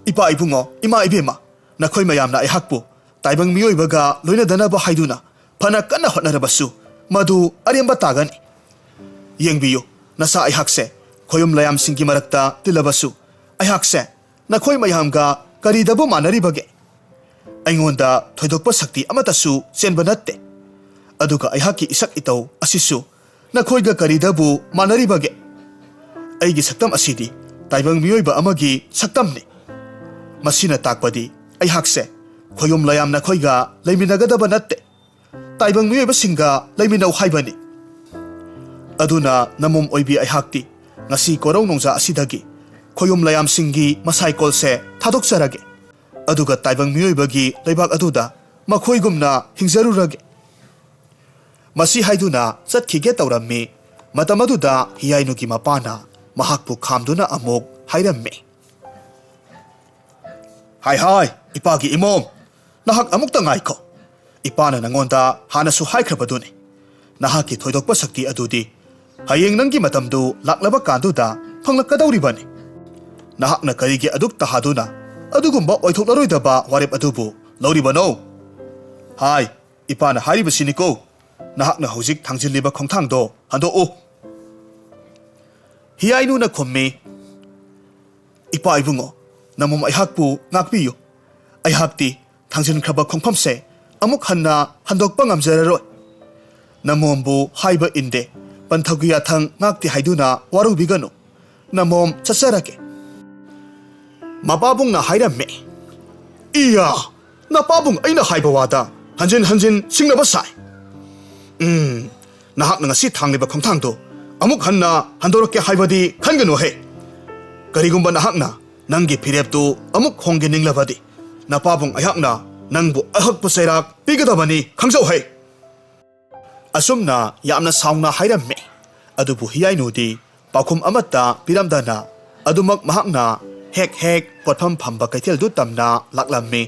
ꯏꯄꯥ ꯏꯕꯨꯡꯉꯣ ꯏꯃꯥ ꯏꯕꯦꯝꯃ ꯅꯈꯣꯏ ꯃꯌꯥꯝꯅ ꯑꯩꯍꯥꯛꯄꯨ ꯇꯥꯏꯕꯪ ꯃꯤꯑꯣꯏꯕꯒ ꯂꯣꯏꯅꯗꯅꯕ ꯍꯥꯏꯗꯨꯅ ꯐꯅ ꯀꯟꯅ ꯍꯣꯠꯅꯔꯕꯁꯨ ꯃꯗꯨ ꯑꯔꯦꯝꯕ ꯇꯥꯒꯅꯤ ꯌꯦꯡꯕꯤꯌꯨ ꯅꯆꯥ ꯑꯩꯍꯥꯛꯁꯦ ꯈꯣꯌꯨꯝ ꯂꯥꯌꯥꯝꯁꯤꯡꯒꯤ ꯃꯔꯛꯇ ꯇꯤꯜꯂꯕꯁꯨ ꯑꯩꯍꯥꯛꯁꯦ ꯅꯈꯣꯏ ꯃꯌꯥꯝꯒ ꯀꯔꯤꯗꯕꯨ ꯃꯥꯟꯅꯔꯤꯕꯒꯦ ꯑꯩꯉꯣꯟꯗ ꯊꯣꯏꯗꯣꯛꯄ ꯁꯛꯇꯤ ꯑꯃꯠꯇꯁꯨ ꯆꯦꯟꯕ ꯅꯠꯇꯦ ꯑꯗꯨꯒ ꯑꯩꯍꯥꯛꯀꯤ ꯏꯁꯛ ꯏꯇꯧ ꯑꯁꯤꯁꯨ ꯅꯈꯣꯏꯒ ꯀꯔꯤꯗꯕꯨ ꯃꯥꯟꯅꯔꯤꯕꯒꯦ ꯑꯩꯒꯤ ꯁꯛꯇꯝ ꯑꯁꯤꯗꯤ ꯇꯥꯏꯕꯪ ꯃꯤꯑꯣꯏꯕ ꯑꯃꯒꯤ ꯁꯛꯇꯝꯅꯤ ꯃꯁꯤꯅ ꯇꯥꯛꯄꯗꯤ ꯑꯩꯍꯥꯛꯁꯦ ꯈꯣꯌꯨꯝ ꯂꯥꯌꯥꯝ ꯅꯈꯣꯏꯒ ꯂꯩꯃꯤꯟꯅꯒꯗꯕ ꯅꯠꯇꯦ ꯇꯥꯏꯕꯪ ꯃꯤꯑꯣꯏꯕꯁꯤꯡꯒ ꯂꯩꯃꯤꯟꯅꯧ ꯍꯥꯏꯕꯅꯤ ꯑꯗꯨꯅ ꯅꯃꯣꯝ ꯑꯣꯏꯕꯤ ꯑꯩꯍꯥꯛꯇꯤ ꯉꯁꯤ ꯀꯣꯔꯧ ꯅꯣꯡꯖꯥ ꯑꯁꯤꯗꯒꯤ ꯈꯣꯌꯨꯝ ꯂꯥꯌꯥꯝꯁꯤꯡꯒꯤ ꯃꯁꯥꯏꯀꯣꯜꯁꯦ ꯊꯥꯗꯣꯛꯆꯔꯒꯦ ꯑꯗꯨꯒ ꯇꯥꯏꯕꯪ ꯃꯤꯑꯣꯏꯕꯒꯤ ꯂꯩꯕꯥꯛ ꯑꯗꯨꯗ ꯃꯈꯣꯏꯒꯨꯝꯅ ꯍꯤꯡꯖꯔꯨꯔꯒꯦ ꯃꯁꯤ ꯍꯥꯏꯗꯨꯅ ꯆꯠꯈꯤꯒꯦ ꯇꯧꯔꯝꯃꯤ ꯃꯇꯝ ꯑꯗꯨꯗ ꯍꯤꯌꯥꯏꯅꯨꯒꯤ ꯃꯄꯥꯅ ꯃꯍꯥꯛꯄꯨ ꯈꯥꯝꯗꯨꯅ ꯑꯃꯨꯛ ꯍꯥꯏꯔꯝꯃꯤ ꯍꯥꯏ ꯏꯄꯥꯒꯤ ꯏꯃꯣꯝ ꯅꯍꯥꯛ ꯑꯃꯨꯛꯇ ꯉꯥꯏꯈꯣ ꯏꯄꯥꯅ ꯅꯉꯣꯟꯗ ꯍꯥꯟꯅꯁꯨ ꯍꯥꯏꯈ꯭ꯔꯕꯗꯨꯅꯤ ꯅꯍꯥꯛꯀꯤ ꯊꯣꯏꯗꯣꯛꯄ ꯁꯛꯇꯤ ꯑꯗꯨꯗꯤ ꯍꯌꯦꯡ ꯅꯪꯒꯤ ꯃꯇꯝꯗꯨ ꯂꯥꯛꯂꯕ ꯀꯥꯟꯗꯨꯗ ꯐꯪꯂꯛꯀꯗꯧꯔꯤꯕꯅꯤ ꯅꯍꯥꯛꯅ ꯀꯔꯤꯒꯤ ꯑꯗꯨꯛ ꯇꯍꯥꯗꯨꯅ ꯑꯗꯨꯒꯨꯝꯕ ꯑꯣꯏꯊꯣꯛꯂꯔꯣꯏꯗꯕ ꯋꯥꯔꯦꯞ ꯑꯗꯨꯕꯨ ꯂꯧꯔꯤꯕꯅꯣ ꯍꯥꯏ ꯏꯄꯥꯅ ꯍꯥꯏꯔꯤꯕꯁꯤꯅꯤꯀꯣ ꯅꯍꯥꯛꯅ ꯍꯧꯖꯤꯛ ꯊꯥꯡꯖꯤꯜꯂꯤꯕ ꯈꯣꯡꯊꯥꯡꯗꯣ ꯍꯟꯗꯣꯛꯎ ꯍꯤꯌꯥꯏꯅꯨꯅ ꯈꯨꯝꯃꯤ ꯏꯄꯥ ꯏꯕꯨꯡꯉꯣ ꯅꯃꯣꯝ ꯑꯩꯍꯥꯛꯄꯨ ꯉꯥꯛꯄꯤꯌꯨ ꯑꯩꯍꯥꯛꯇꯤ ꯊꯥꯡꯖꯤꯟꯈ꯭ꯔꯕ ꯈꯣꯡꯐꯝꯁꯦ ꯑꯃꯨꯛ ꯍꯟꯅ ꯍꯟꯗꯣꯛꯄ ꯉꯝꯖꯔꯔꯣꯏ ꯅꯃꯣꯝꯕꯨ ꯍꯥꯏꯕ ꯏꯟꯗꯦ ꯄꯟꯊꯧꯒꯤ ꯌꯥꯊꯪ ꯉꯥꯛꯇꯦ ꯍꯥꯏꯗꯨꯅ ꯋꯥꯔꯧꯕꯤꯒꯅꯨ ꯅꯃꯣꯝ ꯆꯠꯆꯔꯒꯦ ꯃꯄꯥꯕꯨꯡꯅ ꯍꯥꯏꯔꯝꯃꯦ ꯏꯌꯥ ꯅꯄꯥꯕꯨꯡ ꯑꯩꯅ ꯍꯥꯏꯕ ꯋꯥꯗ ꯍꯟꯖꯤꯟ ꯍꯟꯖꯤꯟ ꯁꯤꯡꯅꯕ ꯁꯥꯏ ꯅꯍꯥꯛꯅ ꯉꯁꯤ ꯊꯥꯡꯂꯤꯕ ꯈꯣꯡꯊꯥꯡꯗꯣ ꯑꯃꯨꯛ ꯍꯟꯅ ꯍꯟꯗꯣꯔꯛꯀꯦ ꯍꯥꯏꯕꯗꯤ ꯈꯟꯒꯅꯨꯍꯦ ꯀꯔꯤꯒꯨꯝꯕ ꯅꯍꯥꯛꯅ ꯅꯪꯒꯤ ꯐꯤꯔꯦꯞꯇꯨ ꯑꯃꯨꯛ ꯍꯣꯡꯒꯦ ꯅꯤꯡꯂꯕꯗꯤ ꯅꯄꯥꯕꯨꯡ ꯑꯩꯍꯥꯛꯅ ꯅꯪꯕꯨ ꯑꯍꯛꯄ ꯆꯩꯔꯥꯛ ꯄꯤꯒꯗꯕꯅꯤ ꯈꯪꯖꯧꯍꯩ ꯑꯁꯨꯝꯅ ꯌꯥꯝꯅ ꯁꯥꯎꯅ ꯍꯥꯏꯔꯝꯃꯦ ꯑꯗꯨꯕꯨ ꯍꯤꯌꯥꯏꯅꯨꯗꯤ ꯄꯥꯎꯈꯨꯝ ꯑꯃꯠꯇ ꯄꯤꯔꯝꯗꯅ ꯑꯗꯨꯃꯛ ꯃꯍꯥꯛꯅ ꯍꯦꯛ ꯍꯦꯛ ꯄꯣꯠꯐꯝ ꯐꯝꯕ ꯀꯩꯊꯦꯜꯗꯨ ꯇꯝꯅ ꯂꯥꯛꯂꯝꯃꯤ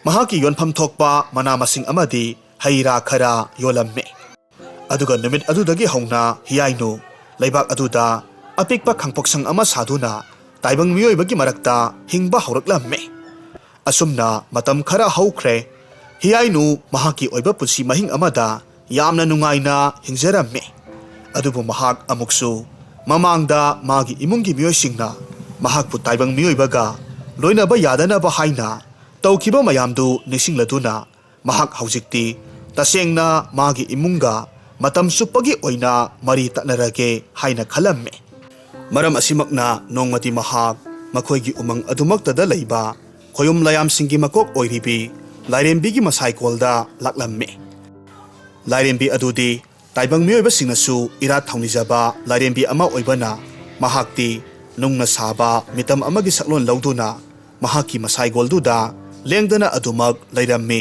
ꯃꯍꯥꯛꯀꯤ ꯌꯣꯟꯐꯝ ꯊꯣꯛꯄ ꯃꯅꯥ ꯃꯁꯤꯡ ꯑꯃꯗꯤ ꯍꯩ ꯔꯥ ꯈꯔ ꯌꯣꯜꯂꯝꯃꯤ ꯑꯗꯨꯒ ꯅꯨꯃꯤꯠ ꯑꯗꯨꯗꯒꯤ ꯍꯧꯅ ꯍꯤꯌꯥꯏꯅꯨ ꯂꯩꯕꯥꯛ ꯑꯗꯨꯗ ꯑꯄꯤꯛꯄ ꯈꯥꯡꯄꯣꯛꯁꯪ ꯑꯃ ꯁꯥꯗꯨꯅ ꯇꯥꯏꯕꯪ ꯃꯤꯑꯣꯏꯕꯒꯤ ꯃꯔꯛꯇ ꯍꯤꯡꯕ ꯍꯧꯔꯛꯂꯝꯃꯤ ꯑꯁꯨꯝꯅ ꯃꯇꯝ ꯈꯔ ꯍꯧꯈ꯭ꯔꯦ ꯍꯤꯌꯥꯏꯅꯨ ꯃꯍꯥꯛꯀꯤ ꯑꯣꯏꯕ ꯄꯨꯟꯁꯤ ꯃꯍꯤꯡ ꯑꯃꯗ ꯌꯥꯝꯅ ꯅꯨꯡꯉꯥꯏꯅ ꯍꯤꯡꯖꯔꯝꯃꯤ ꯑꯗꯨꯕꯨ ꯃꯍꯥꯛ ꯑꯃꯨꯛꯁꯨ ꯃꯃꯥꯡꯗ ꯃꯥꯒꯤ ꯏꯃꯨꯡꯒꯤ ꯃꯤꯑꯣꯏꯁꯤꯡꯅ ꯃꯍꯥꯛꯄꯨ ꯇꯥꯏꯕꯪ ꯃꯤꯑꯣꯏꯕꯒ ꯂꯣꯏꯅꯕ ꯌꯥꯗꯅꯕ ꯍꯥꯏꯅ ꯇꯧꯈꯤꯕ ꯃꯌꯥꯝꯗꯨ ꯅꯤꯡꯁꯤꯡꯂꯗꯨꯅ ꯃꯍꯥꯛ ꯍꯧꯖꯤꯛꯇꯤ ꯇꯁꯦꯡꯅ ꯃꯥꯒꯤ ꯏꯃꯨꯡꯒ ꯃꯇꯝ ꯆꯨꯞꯄꯒꯤ ꯑꯣꯏꯅ ꯃꯔꯤ ꯇꯠꯅꯔꯒꯦ ꯍꯥꯏꯅ ꯈꯜꯂꯝꯃꯤ ꯃꯔꯝ ꯑꯁꯤꯃꯛꯅ ꯅꯣꯡꯃꯗꯤ ꯃꯍꯥꯛ ꯃꯈꯣꯏꯒꯤ ꯎꯃꯪ ꯑꯗꯨꯃꯛꯇꯗ ꯂꯩꯕ ꯈꯣꯌꯨꯝ ꯂꯥꯌꯥꯝꯁꯤꯡꯒꯤ ꯃꯀꯣꯛ ꯑꯣꯏꯔꯤꯕꯤ ꯂꯥꯏꯔꯦꯝꯕꯤꯒꯤ ꯃꯁꯥꯏꯀꯣꯜꯗ ꯂꯥꯛꯂꯝꯃꯤ ꯂꯥꯏꯔꯦꯝꯕꯤ ꯑꯗꯨꯗꯤ ꯇꯥꯏꯕꯪ ꯃꯤꯑꯣꯏꯕꯁꯤꯡꯅꯁꯨ ꯏꯔꯥꯠ ꯊꯧꯅꯤꯖꯕ ꯂꯥꯏꯔꯦꯝꯕꯤ ꯑꯃ ꯑꯣꯏꯕꯅ ꯃꯍꯥꯛꯇꯤ ꯅꯨꯡꯅ ꯁꯥꯕ ꯃꯤꯇꯝ ꯑꯃꯒꯤ ꯁꯛꯂꯣꯟ ꯂꯧꯗꯨꯅ ꯃꯍꯥꯛꯀꯤ ꯃꯁꯥꯏꯒꯣꯜꯗꯨꯗ ꯂꯦꯡꯗꯅ ꯑꯗꯨꯃꯛ ꯂꯩꯔꯝꯃꯤ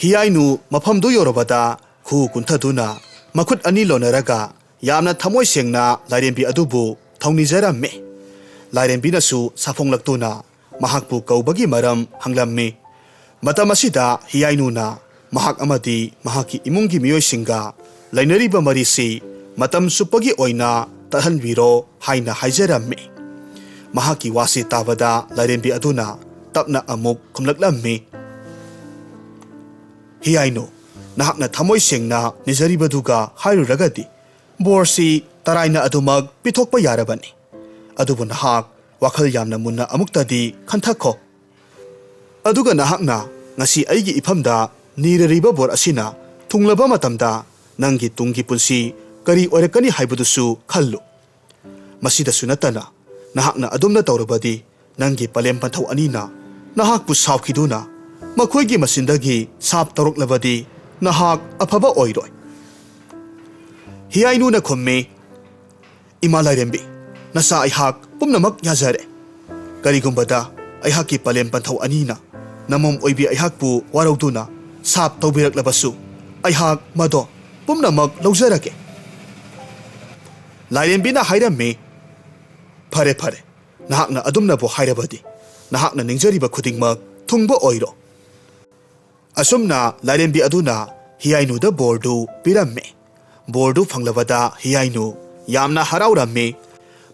ꯍꯤꯌꯥꯏꯅꯨ ꯃꯐꯝꯗꯨ ꯌꯧꯔꯕꯗ ꯈꯨ ꯀꯨꯟꯊꯗꯨꯅ ꯃꯈꯨꯠ ꯑꯅꯤ ꯂꯣꯟꯅꯔꯒ ꯌꯥꯝꯅ ꯊꯃꯣꯏ ꯁꯦꯡꯅ ꯂꯥꯏꯔꯦꯝꯕꯤ ꯑꯗꯨꯕꯨ ꯊꯧꯅꯤꯖꯔꯝꯃꯤ ꯂꯥꯏꯔꯦꯝꯕꯤꯅꯁꯨ ꯁꯥꯐꯣꯡꯂꯛꯇꯨꯅ ꯃꯍꯥꯛꯄꯨ ꯀꯧꯕꯒꯤ ꯃꯔꯝ ꯍꯪꯂꯝꯃꯤ ꯃꯇꯝ ꯑꯁꯤꯗ ꯍꯤꯌꯥꯏꯅꯨꯅ ꯃꯍꯥꯛ ꯑꯃꯗꯤ ꯃꯍꯥꯛꯀꯤ ꯏꯃꯨꯡꯒꯤ ꯃꯤꯑꯣꯏꯁꯤꯡꯒ ꯂꯩꯅꯔꯤꯕ ꯃꯔꯤꯁꯤ ꯃꯇꯝ ꯆꯨꯞꯄꯒꯤ ꯑꯣꯏꯅ ꯇꯠꯍꯟꯕꯤꯔꯣ ꯍꯥꯏꯅ ꯍꯥꯏꯖꯔꯝꯃꯤ ꯃꯍꯥꯛꯀꯤ ꯋꯥꯁꯤ ꯇꯥꯕꯗ ꯂꯥꯏꯔꯦꯝꯕꯤ ꯑꯗꯨꯅ ꯇꯞꯅ ꯑꯃꯨꯛ ꯈꯨꯝꯂꯛꯂꯝꯃꯤ ꯍꯤꯌꯥꯏꯅꯨ ꯅꯍꯥꯛꯅ ꯊꯃꯣꯏ ꯁꯦꯡꯅ ꯅꯤꯖꯔꯤꯕꯗꯨꯒ ꯍꯥꯏꯔꯨꯔꯒꯗꯤ ꯕꯣꯔꯁꯤ ꯇꯔꯥꯏꯅ ꯑꯗꯨꯃꯛ ꯄꯤꯊꯣꯛꯄ ꯌꯥꯔꯕꯅꯤ ꯑꯗꯨꯕꯨ ꯅꯍꯥꯛ ꯋꯥꯈꯜ ꯌꯥꯝꯅ ꯃꯨꯟꯅ ꯑꯃꯨꯛꯇꯗꯤ ꯈꯟꯊꯈꯣ ꯑꯗꯨꯒ ꯅꯍꯥꯛꯅ ꯉꯁꯤ ꯑꯩꯒꯤ ꯏꯐꯝꯗ ꯅꯤꯔꯔꯤꯕ ꯕꯣꯔ ꯑꯁꯤꯅ ꯊꯨꯡꯂꯕ ꯃꯇꯝꯗ ꯅꯪꯒꯤ ꯇꯨꯡꯒꯤ ꯄꯨꯟꯁꯤ ꯀꯔꯤ ꯑꯣꯏꯔꯛꯀꯅꯤ ꯍꯥꯏꯕꯗꯨꯁꯨ ꯈꯜꯂꯨ ꯃꯁꯤꯗꯁꯨ ꯅꯠꯇꯅ ꯅꯍꯥꯛꯅ ꯑꯗꯨꯝꯅ ꯇꯧꯔꯕꯗꯤ ꯅꯪꯒꯤ ꯄꯂꯦꯝ ꯄꯟꯊꯧ ꯑꯅꯤꯅ ꯅꯍꯥꯛꯄꯨ ꯁꯥꯎꯈꯤꯗꯨꯅ ꯃꯈꯣꯏꯒꯤ ꯃꯆꯤꯟꯗꯒꯤ ꯁꯥꯞ ꯇꯧꯔꯛꯂꯕꯗꯤ ꯅꯍꯥꯛ ꯑꯐꯕ ꯑꯣꯏꯔꯣꯏ ꯍꯤꯌꯥꯏꯅꯨꯅ ꯈꯨꯝꯃꯤ ꯏꯃꯥ ꯂꯥꯏꯔꯦꯝꯕꯤ ꯅꯆꯥ ꯑꯩꯍꯥꯛ ꯄꯨꯝꯅꯃꯛ ꯌꯥꯖꯔꯦ ꯀꯔꯤꯒꯨꯝꯕꯗ ꯑꯩꯍꯥꯛꯀꯤ ꯄꯂꯦꯝ ꯄꯟꯊꯧ ꯑꯅꯤꯅ ꯅꯃꯣꯝ ꯑꯣꯏꯕꯤ ꯑꯩꯍꯥꯛꯄꯨ ꯋꯥꯔꯧꯗꯨꯅ ꯁꯥꯞ ꯇꯧꯕꯤꯔꯛꯂꯕꯁꯨ ꯑꯩꯍꯥꯛ ꯃꯗꯣ ꯄꯨꯝꯅꯃꯛ ꯂꯧꯖꯔꯒꯦ ꯂꯥꯏꯔꯦꯝꯕꯤꯅ ꯍꯥꯏꯔꯝꯃꯤ ꯐꯔꯦ ꯐꯔꯦ ꯅꯍꯥꯛꯅ ꯑꯗꯨꯝꯅꯕꯨ ꯍꯥꯏꯔꯕꯗꯤ ꯅꯍꯥꯛꯅ ꯅꯤꯡꯖꯔꯤꯕ ꯈꯨꯗꯤꯡꯃꯛ ꯊꯨꯡꯕ ꯑꯣꯏꯔꯣ ꯑꯁꯨꯝꯅ ꯂꯥꯏꯔꯦꯝꯕꯤ ꯑꯗꯨꯅ ꯍꯤꯌꯥꯏꯅꯨꯗ ꯕꯣꯔꯗꯨ ꯄꯤꯔꯝꯃꯤ ꯕꯣꯔꯗꯨ ꯐꯪꯂꯕꯗ ꯍꯤꯌꯥꯏꯅꯨ ꯌꯥꯝꯅ ꯍꯔꯥꯎꯔꯝꯃꯤ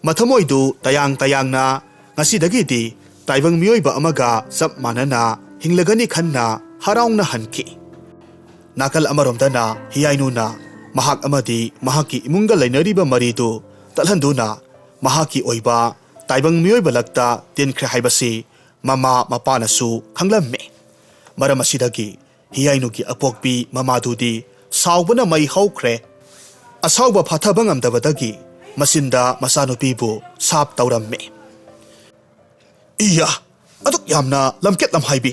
ꯃꯊꯃꯣꯏꯗꯨ ꯇꯌꯥꯡ ꯇꯌꯥꯡꯅ ꯉꯁꯤꯗꯒꯤꯗꯤ ꯇꯥꯏꯕꯪ ꯃꯤꯑꯣꯏꯕ ꯑꯃꯒ ꯆꯞ ꯃꯥꯟꯅꯅ ꯍꯤꯡꯂꯒꯅꯤ ꯈꯟꯅ ꯍꯔꯥꯎꯅ ꯍꯟꯈꯤ ꯅꯥꯀꯜ ꯑꯃꯔꯣꯝꯗꯅ ꯍꯤꯌꯥꯏꯅꯨꯅ ꯃꯍꯥꯛ ꯑꯃꯗꯤ ꯃꯍꯥꯛꯀꯤ ꯏꯃꯨꯡꯒ ꯂꯩꯅꯔꯤꯕ ꯃꯔꯤꯗꯨ ꯇꯠꯍꯟꯗꯨꯅ ꯃꯍꯥꯛꯀꯤ ꯑꯣꯏꯕ ꯇꯥꯏꯕꯪ ꯃꯤꯑꯣꯏꯕ ꯂꯛꯇ ꯇꯤꯟꯈ꯭ꯔꯦ ꯍꯥꯏꯕꯁꯤ ꯃꯃꯥ ꯃꯄꯥꯅꯁꯨ ꯈꯪꯂꯝꯃꯤ ꯃꯔꯝ ꯑꯁꯤꯗꯒꯤ ꯍꯤꯌꯥꯏꯅꯨꯒꯤ ꯑꯄꯣꯛꯄꯤ ꯃꯃꯥꯗꯨꯗꯤ ꯁꯥꯎꯕꯅ ꯃꯩ ꯍꯧꯈ꯭ꯔꯦ ꯑꯁꯥꯎꯕ ꯐꯥꯊꯕ ꯉꯝꯗꯕꯗꯒꯤ ꯃꯆꯤꯟꯗ ꯃꯆꯥꯅꯨꯄꯤꯕꯨ ꯁꯥꯞ ꯇꯧꯔꯝꯃꯤ ꯏꯌꯥ ꯑꯗꯨꯛ ꯌꯥꯝꯅ ꯂꯝꯀꯦꯠ ꯂꯝꯍꯥꯏꯕꯤ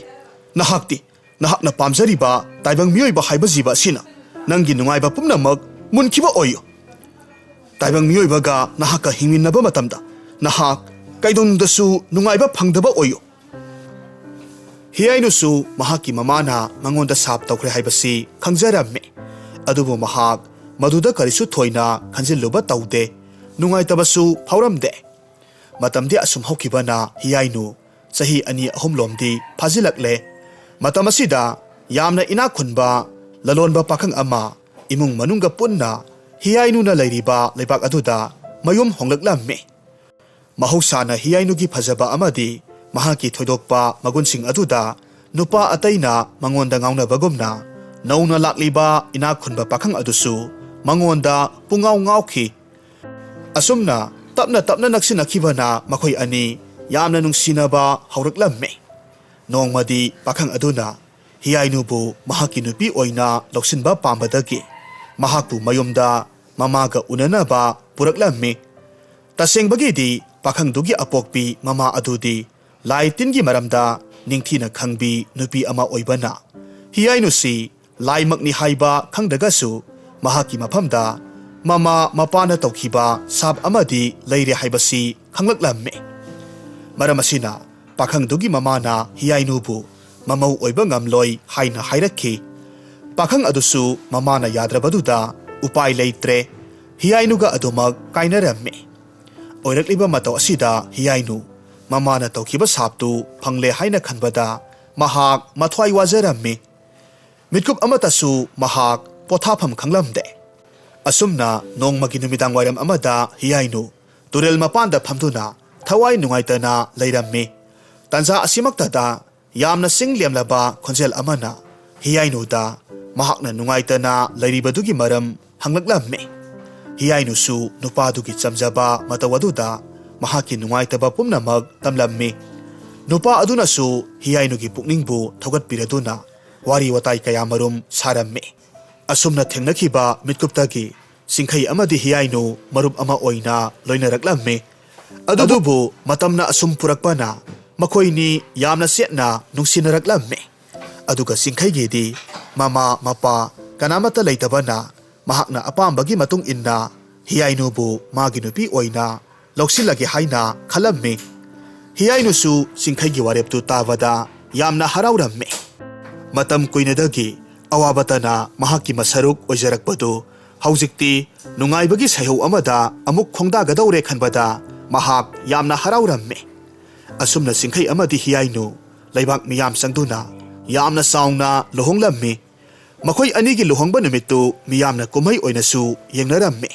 ꯅꯍꯥꯛꯇꯤ ꯅꯍꯥꯛꯅ ꯄꯥꯝꯖꯔꯤꯕ ꯇꯥꯏꯕꯪ ꯃꯤꯑꯣꯏꯕ ꯍꯥꯏꯕ ꯖꯤꯕ ꯑꯁꯤꯅ ꯅꯪꯒꯤ ꯅꯨꯡꯉꯥꯏꯕ ꯄꯨꯝꯅꯃꯛ ꯃꯨꯟꯈꯤꯕ ꯑꯣꯏꯌꯨ ꯇꯥꯏꯕꯪ ꯃꯤꯑꯣꯏꯕꯒ ꯅꯍꯥꯛꯀ ꯍꯤꯡꯃꯤꯟꯅꯕ ꯃꯇꯝꯗ ꯅꯍꯥꯛ ꯀꯩꯗꯧꯅꯨꯡꯗꯁꯨ ꯅꯨꯡꯉꯥꯏꯕ ꯐꯪꯗꯕ ꯑꯣꯏꯌꯨ ꯍꯤꯌꯥꯏꯅꯨꯁꯨ ꯃꯍꯥꯛꯀꯤ ꯃꯃꯥꯅ ꯃꯉꯣꯟꯗ ꯁꯥꯞ ꯇꯧꯈ꯭ꯔꯦ ꯍꯥꯏꯕꯁꯤ ꯈꯪꯖꯔꯝꯃꯤ ꯑꯗꯨꯕꯨ ꯃꯍꯥꯛ ꯃꯗꯨꯗ ꯀꯔꯤꯁꯨ ꯊꯣꯏꯅ ꯈꯟꯖꯤꯜꯂꯨꯕ ꯇꯧꯗꯦ ꯅꯨꯡꯉꯥꯏꯇꯕꯁꯨ ꯐꯥꯎꯔꯝꯗꯦ ꯃꯇꯝꯗꯤ ꯑꯁꯨꯝ ꯍꯧꯈꯤꯕꯅ ꯍꯤꯌꯥꯏꯅꯨ ꯆꯍꯤ 2-3 ꯐꯥꯖꯤꯜꯂꯛꯂꯦ ꯃꯇꯝ ꯑꯁꯤꯗ ꯌꯥꯝꯅ ꯏꯅꯥꯛ ꯈꯨꯟꯕ ꯂꯂꯣꯟꯕ ꯄꯥꯈꯪ ꯑꯃ ꯏꯃꯨꯡ ꯃꯅꯨꯡꯒ ꯄꯨꯟꯅ ꯍꯤꯌꯥꯏꯅꯨꯅ ꯂꯩꯔꯤꯕ ꯂꯩꯕꯥꯛ ꯑꯗꯨꯗ ꯃꯌꯨꯝ ꯍꯣꯡꯂꯛꯂꯝꯃꯤ ꯃꯍꯧꯁꯥꯅ ꯍꯤꯌꯥꯏꯅꯨꯒꯤ ꯐꯖꯕ ꯑꯃꯗꯤ ꯃꯍꯥꯛꯀꯤ ꯊꯣꯏꯗꯣꯛꯄ ꯃꯒꯨꯟꯁꯤꯡ ꯑꯗꯨꯗ ꯅꯨꯄꯥ ꯑꯇꯩꯅ ꯃꯉꯣꯟꯗ ꯉꯥꯎꯅꯕꯒꯨꯝꯅ ꯅꯧꯅ ꯂꯥꯛꯂꯤꯕ ꯏꯅꯥꯛ ꯈꯨꯟꯕ ꯄꯥꯈꯪ ꯑꯗꯨꯁꯨ ꯃꯉꯣꯟꯗ ꯄꯨꯡꯉꯥꯎ ꯉꯥꯎꯈꯤ ꯑꯁꯨꯝꯅ ꯇꯞꯅ ꯇꯞꯅ ꯅꯛꯁꯤꯟꯅꯈꯤꯕꯅ ꯃꯈꯣꯏ ꯑꯅꯤ ꯌꯥꯝꯅ ꯅꯨꯡꯁꯤꯅꯕ ꯍꯧꯔꯛꯂꯝꯃꯤ ꯅꯣꯡꯃꯗꯤ ꯄꯥꯈꯪ ꯑꯗꯨꯅ ꯍꯤꯌꯥꯏꯅꯨꯕꯨ ꯃꯍꯥꯛꯀꯤ ꯅꯨꯄꯤ ꯑꯣꯏꯅ ꯂꯧꯁꯤꯟꯕ ꯄꯥꯝꯕꯗꯒꯤ ꯃꯍꯥꯛꯄꯨ ꯃꯌꯨꯝꯗ mamaga unanaba puraklammi. Tasengbagidi pakhangdugi apokpi mama adudi lai tingi maramda ningthina khangbi nupi ama oibana. Hiyainu si lai makni haiba khangdagasu mahaki maphamda mama mapana tawkhiba sab amadi leire haibasi khanglaklammi. Maramasina pakhangdugi mamana hiyainu-bu mamau oiba ngamloi haina hairakhi. Pakhang adusu mamana yadrabaduda upai leitre hiyainu-ga adumak kainarammi. Oirakliba mataw asida hiyainu mamana tawkhiba sabtu phangle haina khanbada mahak mathwai wajarammi. Mitkup amatasu mahak pothafam khanglamde. Asumna nongmagi numidang wairam amada hiyainu turel mapanda phamduna thawai nungaitana leirammi. Tanza asimaktada yamna singliamlaba khonjel amana hiyainu-da mahakna nungaitana leiribadugi maram hanglaklammi. Hiyainu-su nupadugi chamjaba matawaduda mahaki nungaitaba pumnamak tamlammi. Nupa adunasu hiyainu-gi pukningbu thogatpiraduna wari watai kaya marum sarammi. Asumna thengnakhiba mitkuptagi singkhai amadi hiyainu marup ama oina loinaraklammi. Adubu matamna asum purakpana makoini yamna setna nungsinnaraklammi. Aduga singkhaigidi mama mapa kanamata leitabana mahakna apambagi matung inna hiyainu-bu magi nupi oina loksilagi haina khalammi. Hiyainu-su singkhaigi wareptu tabada yamna haraurammi. Matam kuinadagi awabatana mahaki masaruk oijarakpadu haujikti nungaibagi saihau amada amuk khongdagadawre khanbada mahak yamna haraurammi. Asumna singkhai amadi hiyainu leibak miyam sangduna yamna saungna luhonglammi. Makhoi anigi luhongba numittu miyamna kumhai oinasu yengnarammi.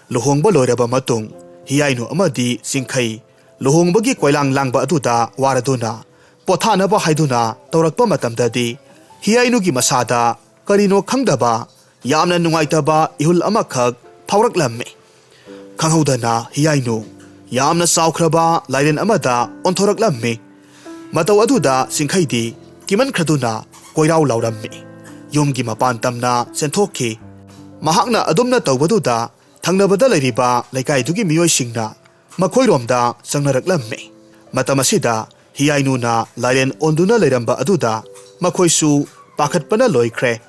Luhongba loiraba matung hiyainu amadi singkhai luhongbagi koilang langba aduda waraduna pothanaba haiduna tawrakpa matamdadi hiyainu-gi masada karino khangdaba yamna nungaitaba ihul amakhak phauraklammi. Khanghaudana hiyainu yamna saukhraba lairen amada onthoraklammi. Mataw aduda singkhaidi kiman khraduna koirau laurammi. Yumgi mapan tamna senthokhi. Mahakna adumna tawbaduda thangnabada leiriba leikaidugi miyoisingna makhoiromda sangnaraklammi. Matamasida hiyainu-na lairen onduna leiramba aduda makhoisu pakhatpana loikre.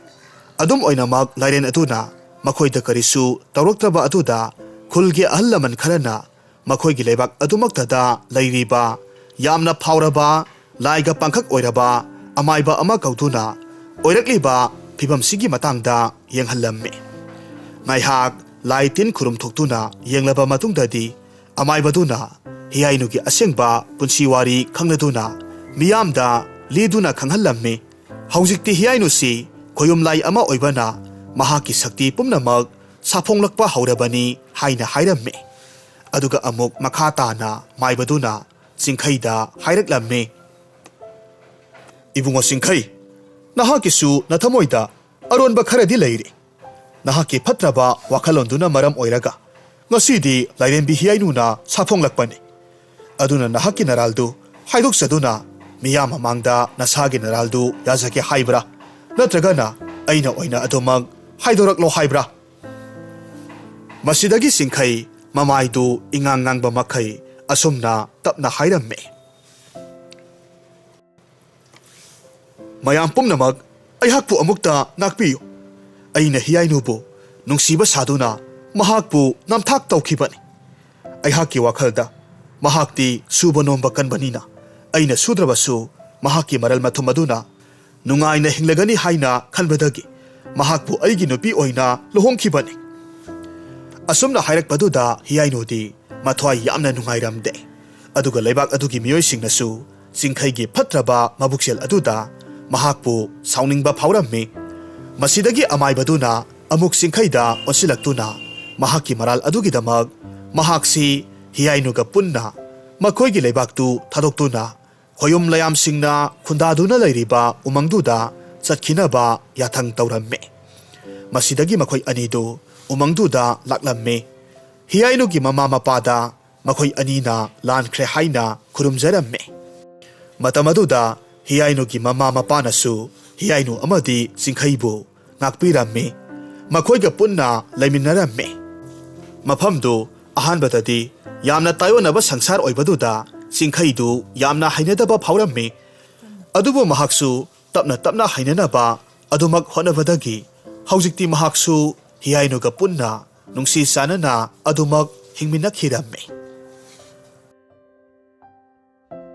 Adum oinamak lairen aduna makhoida karisu tawraktraba aduda khulgi ahal laman kharana makhoigi leibak adumaktada leiriba yamna phauraba laiga pangkhak oiraba amaiba ama kauduna oirakliba phibamsigi matangda yenghallammi. Ngaihak laitin khurum thoktuna yenglaba matungdadi amaibaduna hiyainu-gi asengba punsi wari khangladuna miyamda liduna khanghallammi. Haujikti hiyainu-si khoyum lai ama oibana mahaki sakti pumnamak saphonglakpa haurabani haina hairammi. Aduga amuk makha tana maibaduna singkhaida hairaklammi. Ibungo singkhai nahakisu nathamoida aronba kharadi leiri. Nahaki phatraba wakhalonduna maram oiraga ngasidi lairenbi hiyainu-na saphonglakpani. Aduna nahaki naraldu haidoksaduna miyam mamangda nasagi naraldu yazake haibra natragana aina oina adumak haidoraklo haibra. Masidagi singkhai mamaidu ingang ngangba makhai asumna tapna hairammi. Mayam pumnamak aihakpu amukta nakpiyu. Aina hiyainu-bu nungsiba saduna mahakpu namthak tawkhibani. Aihaki wakhalda mahakti suba nomba kanbanina aina sudrabasu mahaki maral mathum aduna nungaina hinglagani haina khanbadagi mahakpu aigi nupi oina luhongkhibani. Asumna hairakpaduda hiyainu-di mathwai yamna nungairamde. Aduga leibak adugi miyoisingnasu singkhaigi phatraba mabuksel aduda mahakpu sauningba phaurammi. Masidagi amaibaduna amuk singkhaida onsilaktuna mahaki maral adugidamak mahaksi hiyainu-ga punna makhoigi leibaktu thadoktuna khoyum layamsingna khundaduna leiriba umangduda chatkhinaba yathang tawrammi. Masidagi makhoi anidu umangduda laklammi. Hiyainu-gi mama mapada makhoi anina lankhre haina khurumjarammi. Matamaduda hiyainu-gi mama mapanasu hiyainu amadi singkhaibu ngakpirammi. Makhoiga punna laiminnarammi. ꯃꯐꯝꯗꯨ ꯑꯍꯥꯟꯕꯗꯗꯤ ꯌꯥꯝꯅ ꯇꯥꯌꯣꯟꯅꯕ ꯁꯪꯁꯥꯔ ꯑꯣꯏꯕꯗꯨꯗ ꯆꯤꯡꯈꯩꯗꯨ ꯌꯥꯝꯅ ꯍꯩꯅꯗꯕ ꯐꯥꯎꯔꯝꯃꯤ ꯑꯗꯨꯕꯨ ꯃꯍꯥꯛꯁꯨ ꯇꯞꯅ ꯇꯞꯅ ꯍꯩꯅꯅꯕ ꯑꯗꯨꯃꯛ ꯍꯣꯠꯅꯕꯗꯒꯤ ꯍꯧꯖꯤꯛꯇꯤ ꯃꯍꯥꯛꯁꯨ ꯍꯤꯌꯥꯏꯅꯨꯒ ꯄꯨꯟꯅ ꯅꯨꯡꯁꯤ ꯆꯥꯟꯅꯅ ꯑꯗꯨꯃꯛ ꯍꯤꯡꯃꯤꯟꯅꯈꯤꯔꯝꯃꯤ